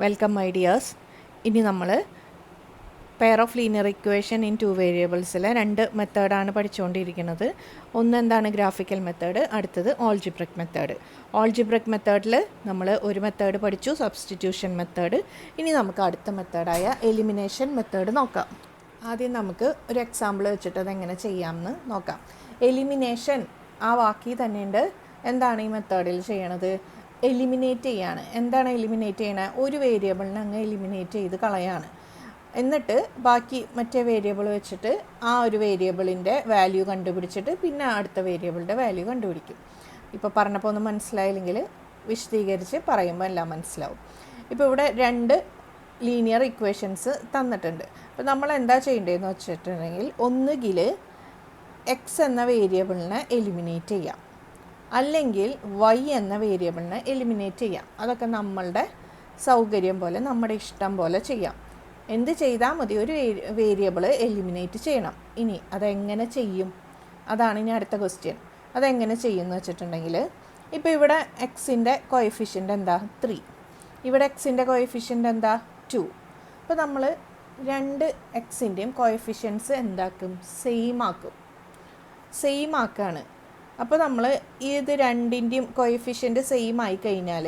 Welcome my dears. ഇനി നമ്മൾ pair of linear equation in 2 വേരിയബിൾസിലെ 2 മെത്തേഡാണ് പഠിച്ചുകൊണ്ടിരിക്കുന്നത്. ഒന്ന് എന്താണ് ഗ്രാഫിക്കൽ മെത്തേഡ്, അടുത്തത് ഓൾജിബ്രിക് മെത്തേഡ്. ഓൾജിബ്രിക് മെത്തേഡിൽ നമ്മൾ ഒരു മെത്തേഡ് പഠിച്ചു, സബ്സ്റ്റിറ്റ്യൂഷൻ മെത്തേഡ്. ഇനി നമുക്ക് അടുത്ത മെത്തേഡായ എലിമിനേഷൻ മെത്തേഡ് നോക്കാം. ആദ്യം നമുക്ക് ഒരു എക്സാമ്പിൾ വെച്ചിട്ട് അതെങ്ങനെ ചെയ്യാമെന്ന് നോക്കാം. എലിമിനേഷൻ ആ വാക്കി തന്നെയുണ്ട്. എന്താണ് ഈ മെത്തേഡിൽ ചെയ്യണത്? എലിമിനേറ്റ് ചെയ്യാണ്. എന്താണ് എലിമിനേറ്റ് ചെയ്യണത്? ഒരു വേരിയബിളിനെ അങ്ങ് എലിമിനേറ്റ് ചെയ്ത് കളയാണ്. എന്നിട്ട് ബാക്കി മറ്റേ വേരിയബിൾ വെച്ചിട്ട് ആ ഒരു വേരിയബിളിൻ്റെ വാല്യൂ കണ്ടുപിടിച്ചിട്ട് പിന്നെ അടുത്ത വേരിയബിളിൻ്റെ വാല്യൂ കണ്ടുപിടിക്കും. ഇപ്പോൾ പറഞ്ഞപ്പോൾ ഒന്നും മനസ്സിലായില്ലെങ്കിൽ വിശദീകരിച്ച് പറയുമ്പോൾ എല്ലാം മനസ്സിലാവും. ഇപ്പോൾ ഇവിടെ 2 ലീനിയർ ഇക്വേഷൻസ് തന്നിട്ടുണ്ട്. അപ്പോൾ നമ്മൾ എന്താ ചെയ്യേണ്ടതെന്ന് വെച്ചിട്ടുണ്ടെങ്കിൽ ഒന്നുകിൽ എക്സ് എന്ന വേരിയബിളിനെ എലിമിനേറ്റ് ചെയ്യാം, അല്ലെങ്കിൽ വൈ എന്ന വേരിയബിളിനെ എലിമിനേറ്റ് ചെയ്യാം. അതൊക്കെ നമ്മളുടെ സൗകര്യം പോലെ, നമ്മുടെ ഇഷ്ടം പോലെ ചെയ്യാം. എന്ത് ചെയ്താൽ മതി, ഒരു വേരിയബിൾ എലിമിനേറ്റ് ചെയ്യണം. ഇനി അതെങ്ങനെ ചെയ്യും? അതാണ് ഇനി അടുത്ത ക്വസ്റ്റ്യൻ. അതെങ്ങനെ ചെയ്യുമെന്ന് വെച്ചിട്ടുണ്ടെങ്കിൽ, ഇപ്പോൾ ഇവിടെ എക്സിൻ്റെ കോഎഫിഷ്യൻ്റ് എന്താ? 3. ഇവിടെ എക്സിൻ്റെ കോഎഫിഷ്യൻ്റ് എന്താ? 2. അപ്പോൾ നമ്മൾ 2 എക്സിൻ്റെയും കോഎഫിഷ്യൻസ് എന്താക്കും? സെയിം ആക്കാണ്. അപ്പോൾ നമ്മൾ ഇത് രണ്ടിൻ്റെയും കോഎഫിഷ്യൻ്റ് സെയിം ആയി കഴിഞ്ഞാൽ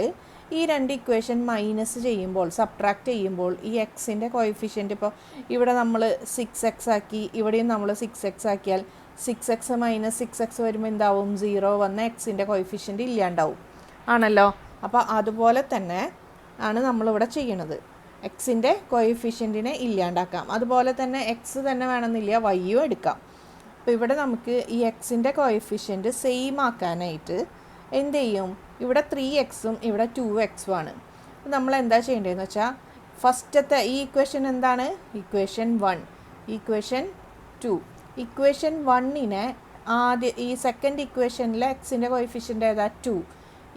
ഈ 2 ഇക്വേഷൻ മൈനസ് ചെയ്യുമ്പോൾ, സബ്ട്രാക്റ്റ് ചെയ്യുമ്പോൾ ഈ എക്സിൻ്റെ കോഎഫിഷ്യൻ്റ്, ഇപ്പോൾ ഇവിടെ നമ്മൾ 6x ആക്കി, ഇവിടെയും നമ്മൾ 6x ആക്കിയാൽ 6x മൈനസ് 6x വരുമ്പോൾ എന്താവും? 0 വന്ന എക്സിൻ്റെ കോഎഫിഷ്യൻ്റ് ഇല്ലാണ്ടാവും ആണല്ലോ. അപ്പോൾ അതുപോലെ തന്നെ ആണ് നമ്മളിവിടെ ചെയ്യണത്. എക്സിൻ്റെ കോഎഫിഷ്യൻറ്റിനെ ഇല്ലാണ്ടാക്കാം. അതുപോലെ തന്നെ എക്സ് തന്നെ വേണമെന്നില്ല, വൈയും എടുക്കാം. അപ്പോൾ ഇവിടെ നമുക്ക് ഈ എക്സിൻ്റെ കോഎഫിഷ്യൻറ്റ് സെയിം ആക്കാനായിട്ട് എന്ത് ചെയ്യും? ഇവിടെ 3x ഇവിടെ 2x ആണ്. അപ്പോൾ നമ്മൾ എന്താ ചെയ്യേണ്ടതെന്ന് വെച്ചാൽ, ഫസ്റ്റത്തെ ഈ ഇക്വേഷൻ എന്താണ്? Equation 1, equation 2. ഇക്വേഷൻ 1നെ ഈ സെക്കൻഡ് ഇക്വേഷനിലെ എക്സിൻ്റെ കോഎഫിഷ്യൻ്റ് ഏതാ? 2.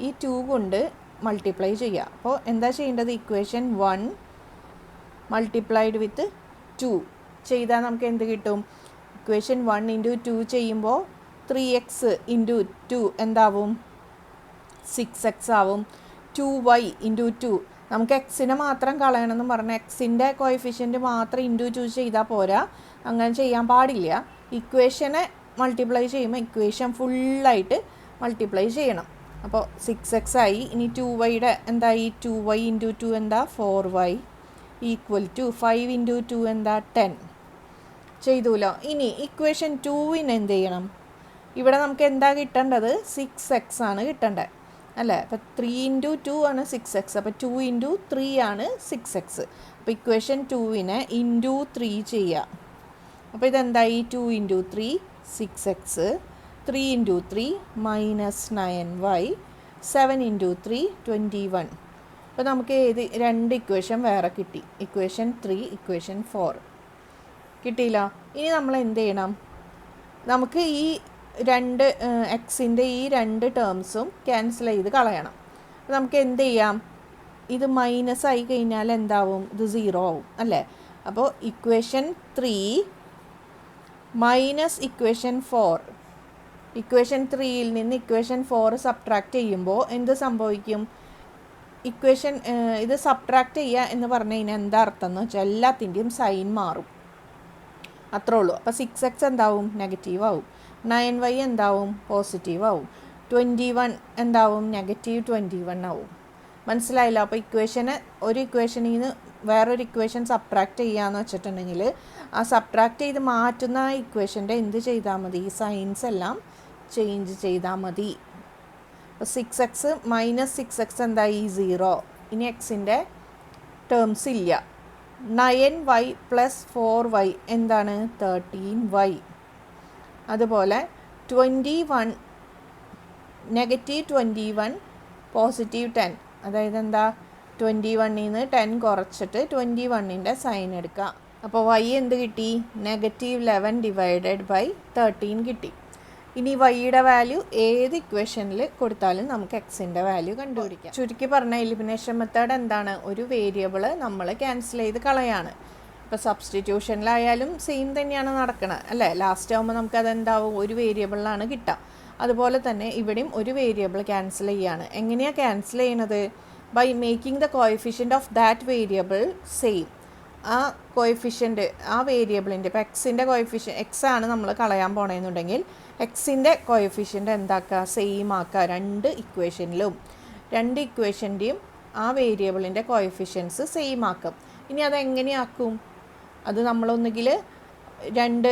ഈ 2 കൊണ്ട് മൾട്ടിപ്ലൈ ചെയ്യുക. അപ്പോൾ എന്താ ചെയ്യേണ്ടത്? ഇക്വേഷൻ 1 മൾട്ടിപ്ലൈഡ് വിത്ത് 2 ചെയ്താൽ നമുക്ക് എന്ത് കിട്ടും? ഇക്വേഷൻ 1 × 2 ചെയ്യുമ്പോൾ 3x × 2 എന്താവും? 6x ആവും. 2y × 2, നമുക്ക് എക്സിനെ മാത്രം കളയണമെന്ന് പറഞ്ഞാൽ എക്സിൻ്റെ കോഎഫിഷ്യൻ്റ് മാത്രം × 2 ചെയ്താൽ പോരാ, അങ്ങനെ ചെയ്യാൻ പാടില്ല. ഇക്വേഷനെ മൾട്ടിപ്ലൈ ചെയ്യുമ്പോൾ ഇക്വേഷൻ ഫുള്ളായിട്ട് മൾട്ടിപ്ലൈ ചെയ്യണം. അപ്പോൾ 6x ആയി. ഇനി 2yയുടെ എന്തായി? 2y × 2 എന്താ? 4y ഈക്വൽ ടു 5 × 2 എന്താ? 10 ചെയ്തുല്ലോ. ഇനി ഇക്വേഷൻ 2ന് എന്ത് ചെയ്യണം? ഇവിടെ നമുക്ക് എന്താ കിട്ടേണ്ടത്? 6x ആണ് കിട്ടേണ്ടത് അല്ലേ? അപ്പോൾ 3 × 2 ആണ് 6x. അപ്പോൾ 2 × 3 ആണ് 6x. അപ്പോൾ ഇക്വേഷൻ 2നെ × 3 ചെയ്യുക. അപ്പോൾ ഇതെന്തായി? 2 × 3 6x, 3 × 3 -9y, 7 × 3 21. അപ്പോൾ നമുക്ക് 2 ഇക്വേഷൻ വേറെ കിട്ടി. ഇക്വേഷൻ 3, ഇക്വേഷൻ 4 കിട്ടിയില്ല. ഇനി നമ്മൾ എന്ത് ചെയ്യണം? നമുക്ക് ഈ 2 എക്സിൻ്റെ ഈ 2 ടേംസും ക്യാൻസൽ ചെയ്ത് കളയണം. അപ്പോൾ നമുക്ക് എന്ത് ചെയ്യാം? ഇത് മൈനസ് ആയി കഴിഞ്ഞാൽ എന്താവും? ഇത് 0 ആവും അല്ലേ? അപ്പോൾ ഇക്വേഷൻ 3 മൈനസ് ഇക്വേഷൻ 4, ഇക്വേഷൻ 3യിൽ നിന്ന് ഇക്വേഷൻ 4 സബ്ട്രാക്റ്റ് ചെയ്യുമ്പോൾ എന്ത് സംഭവിക്കും? ഇക്വേഷൻ ഇത് സബ്ട്രാക്റ്റ് ചെയ്യുക എന്ന് പറഞ്ഞു കഴിഞ്ഞാൽ എന്താ അർത്ഥം എന്ന് വെച്ചാൽ എല്ലാത്തിൻ്റെയും സൈൻ മാറും, അത്രേ ഉള്ളൂ. അപ്പോൾ 6x എന്താവും? നെഗറ്റീവ് ആവും. 9y എന്താവും? പോസിറ്റീവ് ആവും. 21 എന്താവും? -21 ആവും. മനസ്സിലായില്ല? അപ്പോൾ ഒരു ഇക്വേഷനിൽ നിന്ന് വേറൊരു ഇക്വേഷൻ സബ്ട്രാക്റ്റ് ചെയ്യുകയെന്ന് വെച്ചിട്ടുണ്ടെങ്കിൽ ആ സബ്ട്രാക്റ്റ് ചെയ്ത് മാറ്റുന്ന ആ ഇക്വേഷൻ്റെ എന്ത് ചെയ്താൽ മതി? സൈൻസ് എല്ലാം ചേഞ്ച് ചെയ്താൽ മതി. അപ്പോൾ 6x -6x എന്തായി? 0. ഇനി എക്സിൻ്റെ ടേംസ് ഇല്ല. 9y + 4y എന്താണ്? 13y. അതുപോലെ 21 -21 +10, അതായത് എന്താ? 21ൽ നിന്ന് 10 കുറച്ചിട്ട് 21ൻ്റെ സൈൻ എടുക്കുക. അപ്പോൾ y എന്ത് കിട്ടി? -11 / 13 കിട്ടി. ഇനി വൈയുടെ വാല്യൂ ഏത് ഇക്വേഷനിൽ കൊടുത്താലും നമുക്ക് എക്സിൻ്റെ വാല്യൂ കണ്ടുപിടിക്കാം. ചുരുക്കി പറഞ്ഞ എലിമിനേഷൻ മെത്തേഡ് എന്താണ്? ഒരു വേരിയബിൾ നമ്മൾ ക്യാൻസൽ ചെയ്ത് കളയാണ്. ഇപ്പോൾ സബ്സ്റ്റിറ്റ്യൂഷനിലായാലും സെയിം തന്നെയാണ് നടക്കുന്നത് അല്ലേ? ലാസ്റ്റ് ആകുമ്പോൾ നമുക്കത് എന്താവും? ഒരു വേരിയബിളിലാണ് കിട്ടുക. അതുപോലെ തന്നെ ഇവിടെയും ഒരു വേരിയബിൾ ക്യാൻസൽ ചെയ്യുകയാണ്. എങ്ങനെയാണ് ക്യാൻസൽ ചെയ്യണത്? By making the coefficient of that variable same. ആ കോഎഫിഷ്യൻ്റ് ആ വേരിയബിളിൻ്റെ ഇപ്പോൾ എക്സിൻ്റെ കോഎഫിഷ്യൻ എക്സ് ആണ് നമ്മൾ കളയാൻ പോണെന്നുണ്ടെങ്കിൽ എക്സിൻ്റെ കോഎഫിഷ്യൻ്റ് എന്താക്കുക, സെയിം ആക്കുക. രണ്ട് ഇക്വേഷൻ്റെയും ആ വേരിയബിളിൻ്റെ കോഎഫിഷ്യൻസ് സെയിം ആക്കും. ഇനി അതെങ്ങനെയാക്കും? അത് നമ്മളൊന്നുകിൽ രണ്ട്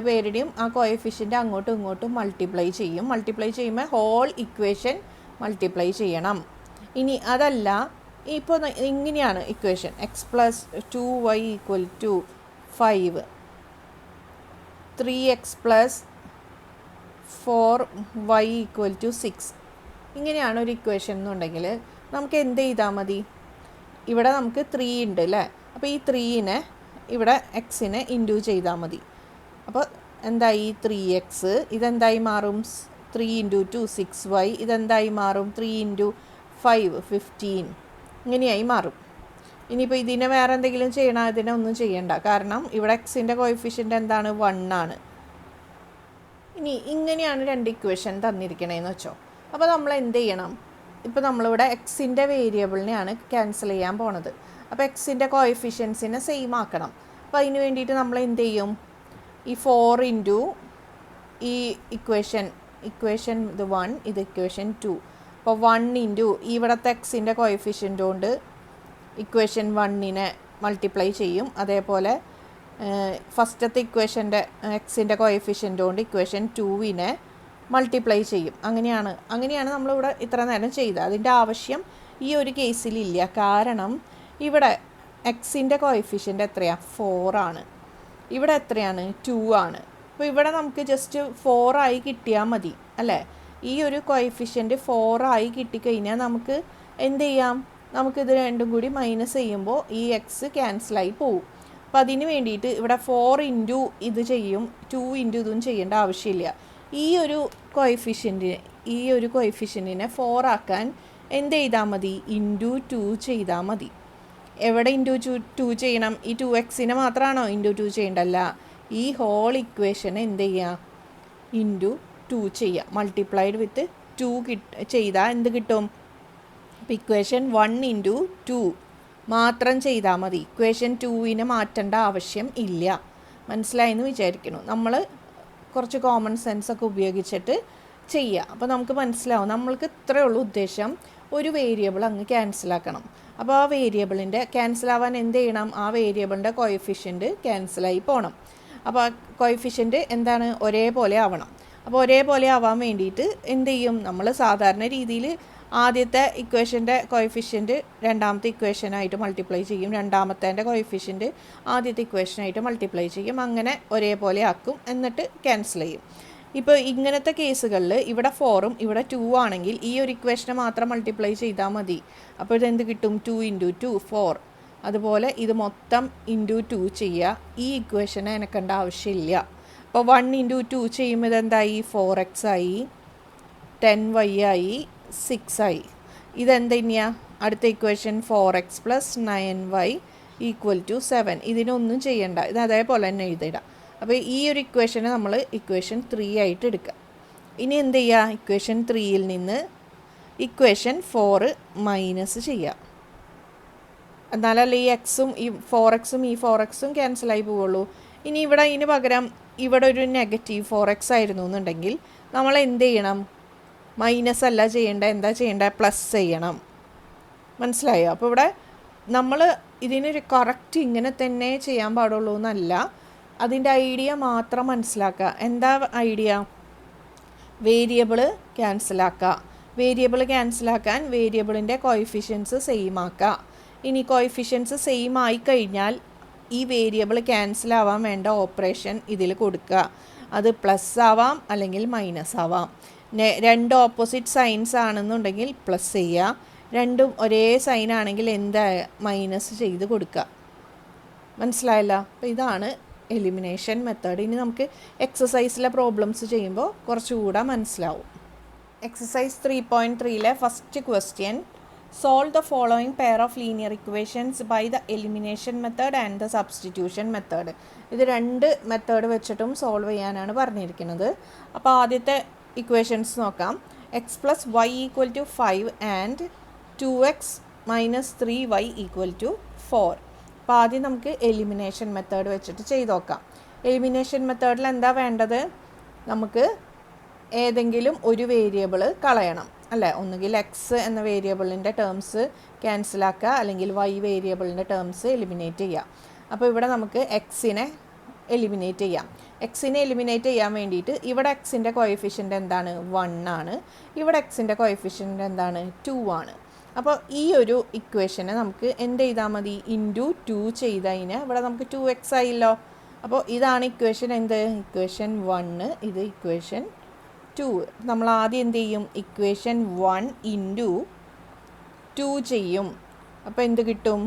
പേരുടെയും ആ കോഎഫിഷ്യൻ്റ് അങ്ങോട്ടും ഇങ്ങോട്ടും മൾട്ടിപ്ലൈ ചെയ്യുമ്പോൾ ഹോൾ ഇക്വേഷൻ മൾട്ടിപ്ലൈ ചെയ്യണം. ഇനി അതല്ല, ഇപ്പോൾ ഇങ്ങനെയാണ് equation X plus 2y = 5, 3x plus 4y = 6. ഇങ്ങനെയാണ് ഒരു ഇക്വേഷൻ എന്നുണ്ടെങ്കിൽ നമുക്ക് എന്ത് ചെയ്താൽ മതി? ഇവിടെ നമുക്ക് 3 ഉണ്ട് അല്ലേ? അപ്പോൾ ഈ 3നെ ഇവിടെ എക്സിനെ ഇൻറ്റു ചെയ്താൽ മതി. അപ്പോൾ എന്തായി? 3x. ഇതെന്തായി മാറും? 3 × 2 6y. ഇതെന്തായി മാറും? 3 × 5 15. ഇങ്ങനെയായി മാറും. ഇനിയിപ്പോൾ ഇതിനെ വേറെ എന്തെങ്കിലും ചെയ്യണം? ഇതിനെ ഒന്നും ചെയ്യണ്ട, കാരണം ഇവിടെ എക്സിൻ്റെ കോഎഫിഷ്യൻ്റ് എന്താണ്? 1 ആണ്. ഇനി ഇങ്ങനെയാണ് രണ്ട് ഇക്വേഷൻ തന്നിരിക്കണേന്ന് വെച്ചോ. അപ്പോൾ നമ്മൾ എന്ത് ചെയ്യണം? ഇപ്പോൾ നമ്മളിവിടെ എക്സിൻ്റെ വേരിയബിളിനെയാണ് ക്യാൻസൽ ചെയ്യാൻ പോണത്. അപ്പോൾ എക്സിൻ്റെ കോഎഫിഷ്യൻസിനെ സെയിം ആക്കണം. അപ്പോൾ അതിന് വേണ്ടിയിട്ട് നമ്മൾ എന്ത് ചെയ്യും? ഈ 4 × ഈ ഇക്വേഷൻ ഇത് 1, ഇത് ഇക്വേഷൻ 2. അപ്പോൾ 1 × ഇവിടുത്തെ എക്സിൻ്റെ കോഎഫിഷ്യൻ്റ് കൊണ്ട് ഇക്വേഷൻ 1നെ മൾട്ടിപ്ലൈ ചെയ്യും. അതേപോലെ ഫസ്റ്റത്തെ ഇക്വേഷൻ്റെ എക്സിൻ്റെ കോഎഫിഷ്യൻ്റ് കൊണ്ട് ഇക്വേഷൻ 2നെ മൾട്ടിപ്ലൈ ചെയ്യും. അങ്ങനെയാണ് നമ്മളിവിടെ ഇത്ര നേരം ചെയ്തത്. അതിൻ്റെ ആവശ്യം ഈ ഒരു കേസിലില്ല, കാരണം ഇവിടെ എക്സിൻ്റെ കോഎഫിഷ്യൻ്റ് എത്രയാണ്? 4 ആണ്. ഇവിടെ എത്രയാണ്? 2 ആണ്. അപ്പോൾ ഇവിടെ നമുക്ക് ജസ്റ്റ് 4 ആയി കിട്ടിയാൽ മതി അല്ലേ? ഈ ഒരു കോഎഫിഷ്യൻ്റ് 4 ആയി കിട്ടിക്കഴിഞ്ഞാൽ നമുക്ക് എന്ത് ചെയ്യാം? നമുക്കിത് രണ്ടും കൂടി മൈനസ് ചെയ്യുമ്പോൾ ഈ എക്സ് ക്യാൻസലായി പോവും. അപ്പോൾ അതിന് വേണ്ടിയിട്ട് ഇവിടെ 4 × ഇത് ചെയ്യും, 2 × ഇതും ചെയ്യേണ്ട ആവശ്യമില്ല. ഈ ഒരു കോഎഫിഷ്യൻറ്റിനെ 4 ആക്കാൻ എന്ത് ചെയ്താൽ മതി? × 2 ചെയ്താൽ മതി. എവിടെ × 2 ചെയ്യണം? ഈ 2xനെ മാത്രമാണോ × 2 ചെയ്യേണ്ടല്ല, ഈ ഹോൾ ഇക്വേഷനെ എന്ത് ചെയ്യുക? × 2 ചെയ്യുക. മൾട്ടിപ്ലൈഡ് വിത്ത് 2 ചെയ്താൽ എന്ത് കിട്ടും? അപ്പോൾ ഇക്വേഷൻ 1 × 2 മാത്രം ചെയ്താൽ മതി. ഇക്വേഷൻ 2നെ മാറ്റേണ്ട ആവശ്യം ഇല്ല. മനസ്സിലായെന്ന് വിചാരിക്കുന്നു. നമ്മൾ കുറച്ച് കോമൺ സെൻസൊക്കെ ഉപയോഗിച്ചിട്ട് ചെയ്യുക. അപ്പോൾ നമുക്ക് മനസ്സിലാവും. നമ്മൾക്ക് ഇത്രയേ ഉള്ളൂ ഉദ്ദേശം, ഒരു വേരിയബിൾ അങ്ങ് ക്യാൻസലാക്കണം. അപ്പോൾ ആ വേരിയബിളിൻ്റെ ക്യാൻസലാവാൻ എന്ത് ചെയ്യണം? ആ വേരിയബിളിൻ്റെ കോഎഫിഷ്യൻ്റ് ക്യാൻസലായി പോകണം. അപ്പോൾ ആ കോഎഫിഷ്യൻ്റ് എന്താണ്? ഒരേപോലെ ആവണം. അപ്പോൾ ഒരേപോലെ ആവാൻ വേണ്ടിയിട്ട് എന്ത് ചെയ്യും? നമ്മൾ സാധാരണ രീതിയിൽ ആദ്യത്തെ ഇക്വേഷൻ്റെ കോഎഫിഷ്യൻ്റ് രണ്ടാമത്തെ ഇക്വേഷനായിട്ട് മൾട്ടിപ്ലൈ ചെയ്യും, രണ്ടാമത്തേൻ്റെ കോഎഫിഷ്യൻ്റ് ആദ്യത്തെ ഇക്വേഷനായിട്ട് മൾട്ടിപ്ലൈ ചെയ്യും. അങ്ങനെ ഒരേപോലെ ആക്കും, എന്നിട്ട് ക്യാൻസൽ ചെയ്യും. ഇപ്പോൾ ഇങ്ങനത്തെ കേസുകളിൽ ഇവിടെ 4ഉം ഇവിടെ 2 ആണെങ്കിൽ ഈ ഒരു ഇക്വേഷനെ മാത്രം മൾട്ടിപ്ലൈ ചെയ്താൽ മതി. അപ്പോൾ ഇതെന്ത് കിട്ടും? 2 × 2 4. അതുപോലെ ഇത് മൊത്തം × 2 ചെയ്യുക. ഈ ഇക്വേഷനെ എനക്കേണ്ട ആവശ്യമില്ല. അപ്പോൾ 1 × 2 ചെയ്യുമ്പോൾ ഇതെന്തായി? 4x ആയി, 10y ആയി, 6 ആയി. ഇതെന്ത് തന്നെയാണ്? അടുത്ത ഇക്വേഷൻ 4x + 9y = 7. ഇതിനൊന്നും ചെയ്യണ്ട, ഇത് അതേപോലെ തന്നെ എഴുതിയിടാം. അപ്പോൾ ഈ ഒരു ഇക്വേഷനെ നമ്മൾ ഇക്വേഷൻ 3 ആയിട്ട് എടുക്കുക. ഇനി എന്ത് ചെയ്യുക? ഇക്വേഷൻ 3യിൽ നിന്ന് ഇക്വേഷൻ 4 മൈനസ് ചെയ്യുക. എന്നാലല്ലേ ഈ എക്സും ഈ 4xും ഈ 4xും ക്യാൻസലായി പോവുള്ളൂ. ഇനി ഇവിടെ ഇതിന് പകരം ഇവിടെ ഒരു നെഗറ്റീവ് 4x ആയിരുന്നു എന്നുണ്ടെങ്കിൽ നമ്മൾ എന്ത് ചെയ്യണം? മൈനസ് അല്ല ചെയ്യേണ്ട, എന്താ ചെയ്യേണ്ടത്? പ്ലസ് ചെയ്യണം. മനസ്സിലായോ? അപ്പോൾ ഇവിടെ നമ്മൾ ഇതിനൊരു കറക്റ്റ് ഇങ്ങനെ തന്നെ ചെയ്യാൻ പാടുള്ളൂ എന്നല്ല, അതിൻ്റെ ഐഡിയ മാത്രം മനസ്സിലാക്കുക. എന്താ ഐഡിയ? വേരിയബിൾ ക്യാൻസലാക്കുക. വേരിയബിൾ ക്യാൻസലാക്കാൻ വേരിയബിളിൻ്റെ കോഎഫിഷ്യൻസ് സെയിം ആക്കുക. ഇനി കോഎഫിഷ്യൻസ് സെയിം ആയി കഴിഞ്ഞാൽ ഈ വേരിയബിൾ ക്യാൻസലാവാൻ വേണ്ട ഓപ്പറേഷൻ ഇതിൽ കൊടുക്കുക. അത് പ്ലസ് ആവാം അല്ലെങ്കിൽ മൈനസ് ആവാം. രണ്ട് ഓപ്പോസിറ്റ് സൈൻസ് ആണെന്നുണ്ടെങ്കിൽ പ്ലസ് ചെയ്യുക, രണ്ടും ഒരേ സൈൻ ആണെങ്കിൽ എന്താ? മൈനസ് ചെയ്ത് കൊടുക്കുക. മനസ്സിലായല്ല? അപ്പോൾ ഇതാണ് എലിമിനേഷൻ മെത്തേഡ്. ഇനി നമുക്ക് എക്സസൈസിലെ പ്രോബ്ലംസ് ചെയ്യുമ്പോൾ കുറച്ചുകൂടെ മനസ്സിലാവും. Exercise 3.3 first question, solve the following pair of linear equations by the elimination method and the substitution method. ഇത് രണ്ട് മെത്തേഡ് വെച്ചിട്ടും സോൾവ് ചെയ്യാനാണ് പറഞ്ഞിരിക്കുന്നത്. അപ്പോൾ ആദ്യത്തെ ഇക്വേഷൻസ് നോക്കാം. x + y = 5 and 2x 3y = 4. അപ്പോൾ ആദ്യം നമുക്ക് എലിമിനേഷൻ മെത്തേഡ് വെച്ചിട്ട് ചെയ്ത് നോക്കാം. എലിമിനേഷൻ മെത്തേഡിൽ എന്താ വേണ്ടത്? നമുക്ക് ഏതെങ്കിലും ഒരു വേരിയബിൾ കളയണം അല്ലേ. ഒന്നുകിൽ എക്സ് എന്ന വേരിയബിളിൻ്റെ ടേംസ് ക്യാൻസലാക്കുക, അല്ലെങ്കിൽ വൈ വേരിയബിളിൻ്റെ ടേംസ് എലിമിനേറ്റ് ചെയ്യുക. അപ്പോൾ ഇവിടെ നമുക്ക് എക്സിനെ എലിമിനേറ്റ് ചെയ്യാം. എക്സിനെ എലിമിനേറ്റ് ചെയ്യാൻ വേണ്ടിയിട്ട് ഇവിടെ എക്സിൻ്റെ കോഎഫിഷ്യൻ്റ് എന്താണ്? 1 ആണ്. ഇവിടെ എക്സിൻ്റെ കോഎഫിഷ്യൻ്റ് എന്താണ്? 2 ആണ്. അപ്പോൾ ഈ ഒരു ഇക്വേഷനെ നമുക്ക് എന്ത് ചെയ്താൽ മതി? ഇൻറ്റു 2 ചെയ്തതിന് ഇവിടെ നമുക്ക് 2x ആയില്ലോ. അപ്പോൾ ഇതാണ് ഇക്വേഷൻ എന്ത്? ഇക്വേഷൻ 1. ഇത് ഇക്വേഷൻ 2. നമ്മൾ ആദ്യം എന്ത് ചെയ്യും? ഇക്വേഷൻ 1 ഇൻറ്റു 2 ചെയ്യും. അപ്പോൾ എന്ത് കിട്ടും?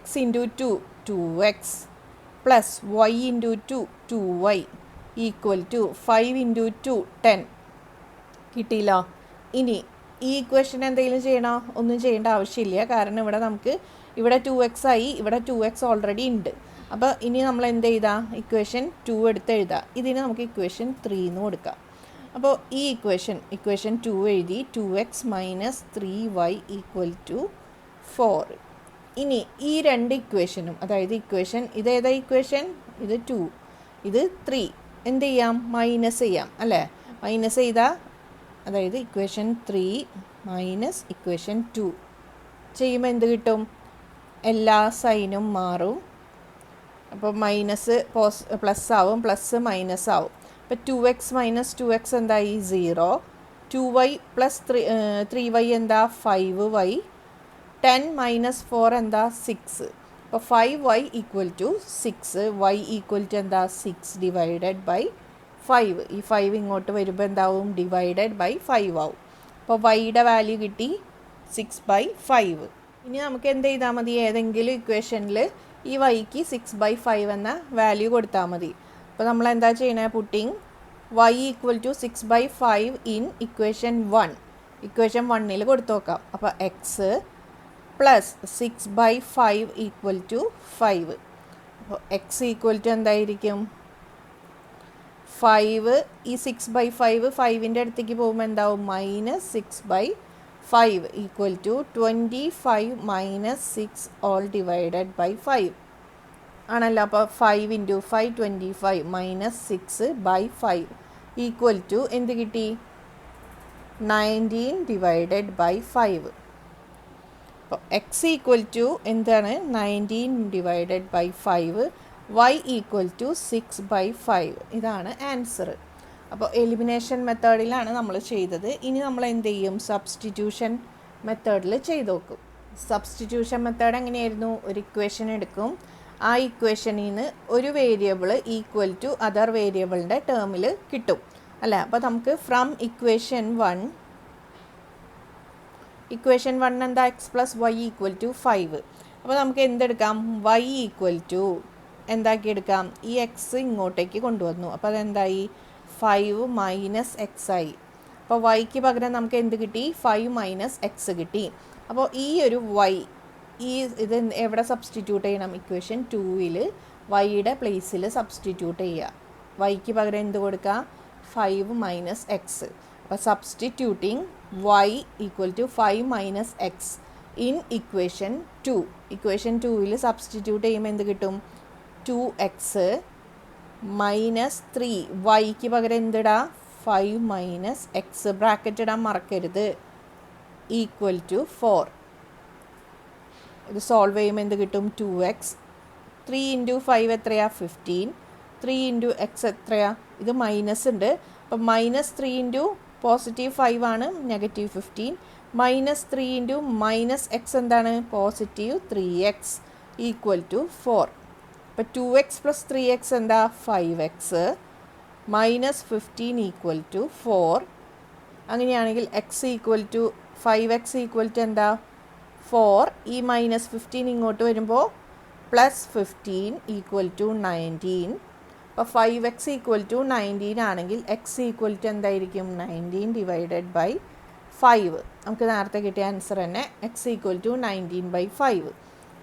x into 2 2x plus y into 2 2y equal to 5 into 2 10 കിട്ടിയില്ലോ. ഇനി ഈ ഇക്വേഷൻ എന്തെങ്കിലും ചെയ്യണോ? ഒന്നും ചെയ്യേണ്ട ആവശ്യമില്ല. കാരണം ഇവിടെ 2x ആയി, ഇവിടെ 2x ഓൾറെഡി ഉണ്ട്. അപ്പോൾ ഇനി നമ്മൾ എന്ത് ചെയ്താൽ ഇക്വേഷൻ 2 എടുത്ത് എഴുതാം. ഇതിന് നമുക്ക് ഇക്വേഷൻ 3 എന്ന് കൊടുക്കാം. അപ്പോൾ ഈ ഇക്വേഷൻ 2 എഴുതി. 2x minus 3y equal to 4. ഇനി ഈ രണ്ട് ഇക്വേഷനും, അതായത് ഇക്വേഷൻ ഇതേതാ ഇക്വേഷൻ? ഇത് 2, ഇത് 3. എന്ത് ചെയ്യാം? മൈനസ് ചെയ്യാം അല്ലേ. മൈനസ് ചെയ്താൽ, അതായത് ഇക്വേഷൻ 3 മൈനസ് ഇക്വേഷൻ 2 ചെയ്യുമ്പോൾ എന്ത് കിട്ടും? എല്ലാ സൈനും മാറും. അപ്പോൾ മൈനസ് പ്ലസ് ആവും, പ്ലസ് മൈനസ് ആവും. അപ്പോൾ 2x മൈനസ് 2x എന്തായി? 0. 2y പ്ലസ് 3y എന്താ? 5y. 10 മൈനസ് 4 എന്താ? 6. അപ്പോൾ 5y equal to 6. y equal to എന്താ? 6 ഡിവൈഡഡ് ബൈ 5. ഈ 5 ഇങ്ങോട്ട് വരുമ്പോൾ എന്താവും? ഡിവൈഡഡ് ബൈ 5 ആവും. അപ്പോൾ വൈയുടെ വാല്യൂ കിട്ടി 6/5. ഇനി നമുക്ക് എന്ത് ചെയ്താൽ മതി? ഏതെങ്കിലും ഇക്വേഷനിൽ ഈ വൈക്ക് 6/5 എന്ന വാല്യൂ കൊടുത്താൽ മതി. അപ്പോൾ നമ്മൾ എന്താ ചെയ്യണേ? Putting y equal to 6/5 in equation 1. Equation 1 കൊടുത്തു നോക്കാം. അപ്പോൾ x പ്ലസ് 6/5 ഈക്വൽ ടു 5. അപ്പോൾ x ഈക്വൽ ടു എന്തായിരിക്കും? 5. ഈ 6/5 5ൻ്റെ അടുത്തേക്ക് പോകുമ്പോൾ എന്താവും? Minus 6/5 equal to 25 minus 6 all divided by 5 ആണല്ലോ. അപ്പോൾ 5 ഇൻറ്റു 5 25 മൈനസ് 6/5 ഈക്വൽ ടു എന്ത് കിട്ടി? 19 ഡിവൈഡഡ് ബൈ 5. അപ്പോൾ എക്സ് ഈക്വൽ ടു എന്താണ്? 19 divided by 5. y equal to 6/5. ഇതാണ് ആൻസർ. അപ്പോൾ എലിമിനേഷൻ മെത്തേഡിലാണ് നമ്മൾ ചെയ്തത്. ഇനി നമ്മൾ എന്ത് ചെയ്യും? സബ്സ്റ്റിറ്റ്യൂഷൻ മെത്തേഡിൽ ചെയ്ത് നോക്കും. സബ്സ്റ്റിറ്റ്യൂഷൻ മെത്തേഡ് എങ്ങനെയായിരുന്നു? ഒരു ഇക്വേഷൻ എടുക്കും. ആ ഇക്വേഷനിൽ നിന്ന് ഒരു വേരിയബിൾ ഈക്വൽ ടു അതർ വേരിയബിളിൻ്റെ ടേമിൽ കിട്ടും അല്ലേ. അപ്പോൾ നമുക്ക് ഫ്രം ഇക്വേഷൻ 1 എന്താ? x plus y equal to 5. അപ്പോൾ നമുക്ക് എന്തെടുക്കാം? y ഈക്വൽ ടു എന്താക്കി എടുക്കാം? ഈ എക്സ് ഇങ്ങോട്ടേക്ക് കൊണ്ടുവന്നു. അപ്പോൾ അതെന്തായി? 5 മൈനസ് എക്സ് ആയി. അപ്പോൾ വൈക്ക് പകരം നമുക്ക് എന്ത് കിട്ടി? 5 മൈനസ് എക്സ് കിട്ടി. അപ്പോൾ ഈ ഒരു വൈ ഇത് എവിടെ സബ്സ്റ്റിറ്റ്യൂട്ട് ചെയ്യണം? ഇക്വേഷൻ 2ൽ വൈയുടെ പ്ലേസിൽ സബ്സ്റ്റിറ്റ്യൂട്ട് ചെയ്യുക. വൈക്ക് പകരം എന്ത് കൊടുക്കുക? 5 മൈനസ് എക്സ്. അപ്പോൾ substituting y equal to 5 minus x in equation 2. Equation 2ൽ സബ്സ്റ്റിറ്റ്യൂട്ട് ചെയ്യുമ്പോൾ എന്ത് കിട്ടും? 2x minus 3. വൈക്ക് പകരം എന്തിടാ? 5 മൈനസ് എക്സ്. ബ്രാക്കറ്റ് ഇടാൻ മറക്കരുത്. Equal to 4. ഇത് സോൾവ് ചെയ്യുമ്പോൾ എന്ത് കിട്ടും? 2x. 3 ഇൻറ്റു 5 എത്രയാ? 15. 3 ഇൻറ്റു എക്സ് എത്രയാ? ഇത് മൈനസ് ഉണ്ട്. അപ്പം മൈനസ് 3 ഇൻറ്റു പോസിറ്റീവ് 5 ആണ്, negative 15. Minus 3 into minus x എന്താണ്? Positive 3x equal to 4. അപ്പോൾ 2x പ്ലസ് 3x എന്താ? 5x minus 15 equal to 4. അങ്ങനെയാണെങ്കിൽ x equal to 5x equal to എന്താ? 4. ഈ മൈനസ് 15 ഇങ്ങോട്ട് വരുമ്പോൾ പ്ലസ് 15 ഈക്വൽ ടു 19. അപ്പോൾ 5x ഈക്വൽ ടു 19 ആണെങ്കിൽ എക്സ് ഈക്വൽ ടു എന്തായിരിക്കും? 19 ഡിവൈഡഡ് ബൈ 5. നമുക്ക് നേരത്തെ കിട്ടിയ ആൻസർ തന്നെ എക്സ് ഈക്വൽ ടു 19/5.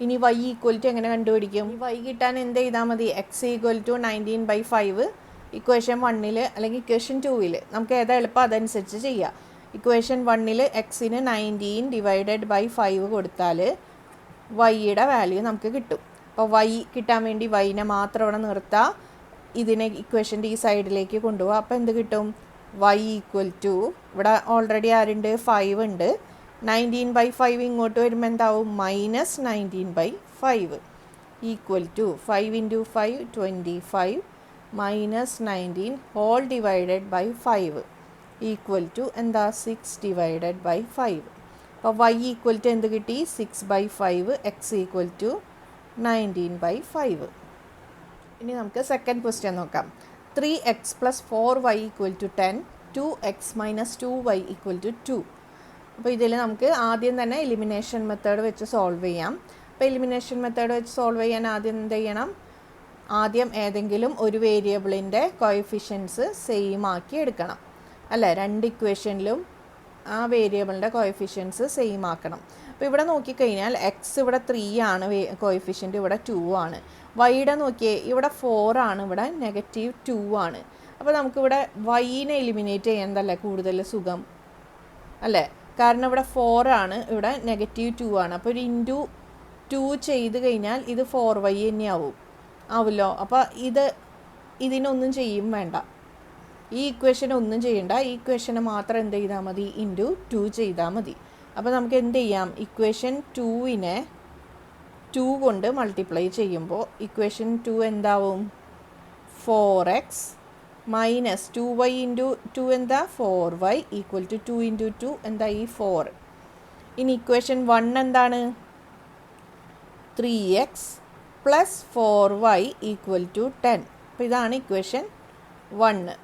ഇനി y ഈക്വൽ ടു എങ്ങനെ കണ്ടുപിടിക്കും? y കിട്ടാൻ എന്ത് ചെയ്താൽ മതി? എക്സ് ഈക്വൽ ടു 19/5 ഇക്വേഷൻ 1 അല്ലെങ്കിൽ ഇക്വേഷൻ 2 നമുക്ക് ഏതാ എളുപ്പം അതനുസരിച്ച് ചെയ്യാം. ഇക്വേഷൻ 1 എക്സിന് 19 ഡിവൈഡഡ് ബൈ 5 കൊടുത്താൽ വൈയുടെ വാല്യൂ നമുക്ക് കിട്ടും. അപ്പോൾ വൈ കിട്ടാൻ വേണ്ടി വൈനെ മാത്രം അവിടെ നിർത്താം, ഇതിനെ ഇക്വേഷൻ്റെ ഈ സൈഡിലേക്ക് കൊണ്ടുപോകാം. അപ്പോൾ എന്ത് കിട്ടും? വൈ ഈക്വൽ ടു, ഇവിടെ ഓൾറെഡി ആരുണ്ട്? 5 ഉണ്ട്. 19/5 ഇങ്ങോട്ട് വരുമ്പോൾ എന്താവും? -19/5 equal to 5 × 5 25 -19 whole divided by 5 equal to എന്താ? 6 ഡിവൈഡഡ് ബൈ 5. അപ്പോൾ വൈ ഈക്വൽ ടു എന്ത് കിട്ടി? 6/5. X equal to 19/5. ഇനി നമുക്ക് സെക്കൻഡ് ക്വസ്റ്റ്യൻ നോക്കാം. 3x + 4y = 10, 2x - 2y = 2. അപ്പോൾ ഇതിൽ നമുക്ക് ആദ്യം തന്നെ എലിമിനേഷൻ മെത്തേഡ് വെച്ച് സോൾവ് ചെയ്യാം. അപ്പോൾ എലിമിനേഷൻ മെത്തേഡ് വെച്ച് സോൾവ് ചെയ്യാൻ ആദ്യം എന്ത് ചെയ്യണം? ആദ്യം ഏതെങ്കിലും ഒരു വേരിയബിളിൻ്റെ കോഎഫിഷ്യൻസ് സെയിം ആക്കി എടുക്കണം, അല്ലേ? രണ്ട് ഇക്വേഷനിലും ആ വേരിയബിളിൻ്റെ കോഎഫിഷ്യൻസ് സെയിം ആക്കണം. അപ്പോൾ ഇവിടെ നോക്കിക്കഴിഞ്ഞാൽ എക്സ് ഇവിടെ 3 ആണ്, കോഎഫിഷ്യൻ്റ് ഇവിടെ 2 ആണ്. വൈയുടെ നോക്കിയേ, ഇവിടെ 4 ആണ്, ഇവിടെ -2 ആണ്. അപ്പോൾ നമുക്കിവിടെ വൈനെ എലിമിനേറ്റ് ചെയ്യുന്നതല്ലേ കൂടുതൽ സുഖം, അല്ലേ? കാരണം ഇവിടെ 4 ആണ്, ഇവിടെ -2 ആണ്. അപ്പോൾ ഒരു × 2 ചെയ്ത് കഴിഞ്ഞാൽ ഇത് 4y തന്നെയാവും ആവുമല്ലോ. അപ്പോൾ ഇതിനൊന്നും ചെയ്യും വേണ്ട, ഈ ഇക്വേഷൻ ഒന്നും ചെയ്യണ്ട, ഈ ഇക്വേഷനെ മാത്രം എന്ത് ചെയ്താൽ മതി? × 2 ചെയ്താൽ മതി. അപ്പോൾ നമുക്ക് എന്ത് ചെയ്യാം? ഇക്വേഷൻ 2നെ 2 കൊണ്ട് മൾട്ടിപ്ലൈ ചെയ്യുമ്പോൾ ഇക്വേഷൻ 2 എന്താവും? 4x - 2y × 2 എന്താ? 4y = 2 × 2 എന്താ? ഈ 4. ഇനി ഇക്വേഷൻ 1 എന്താണ്? 3x + 4y = 10. അപ്പോൾ ഇതാണ് ഇക്വേഷൻ 1.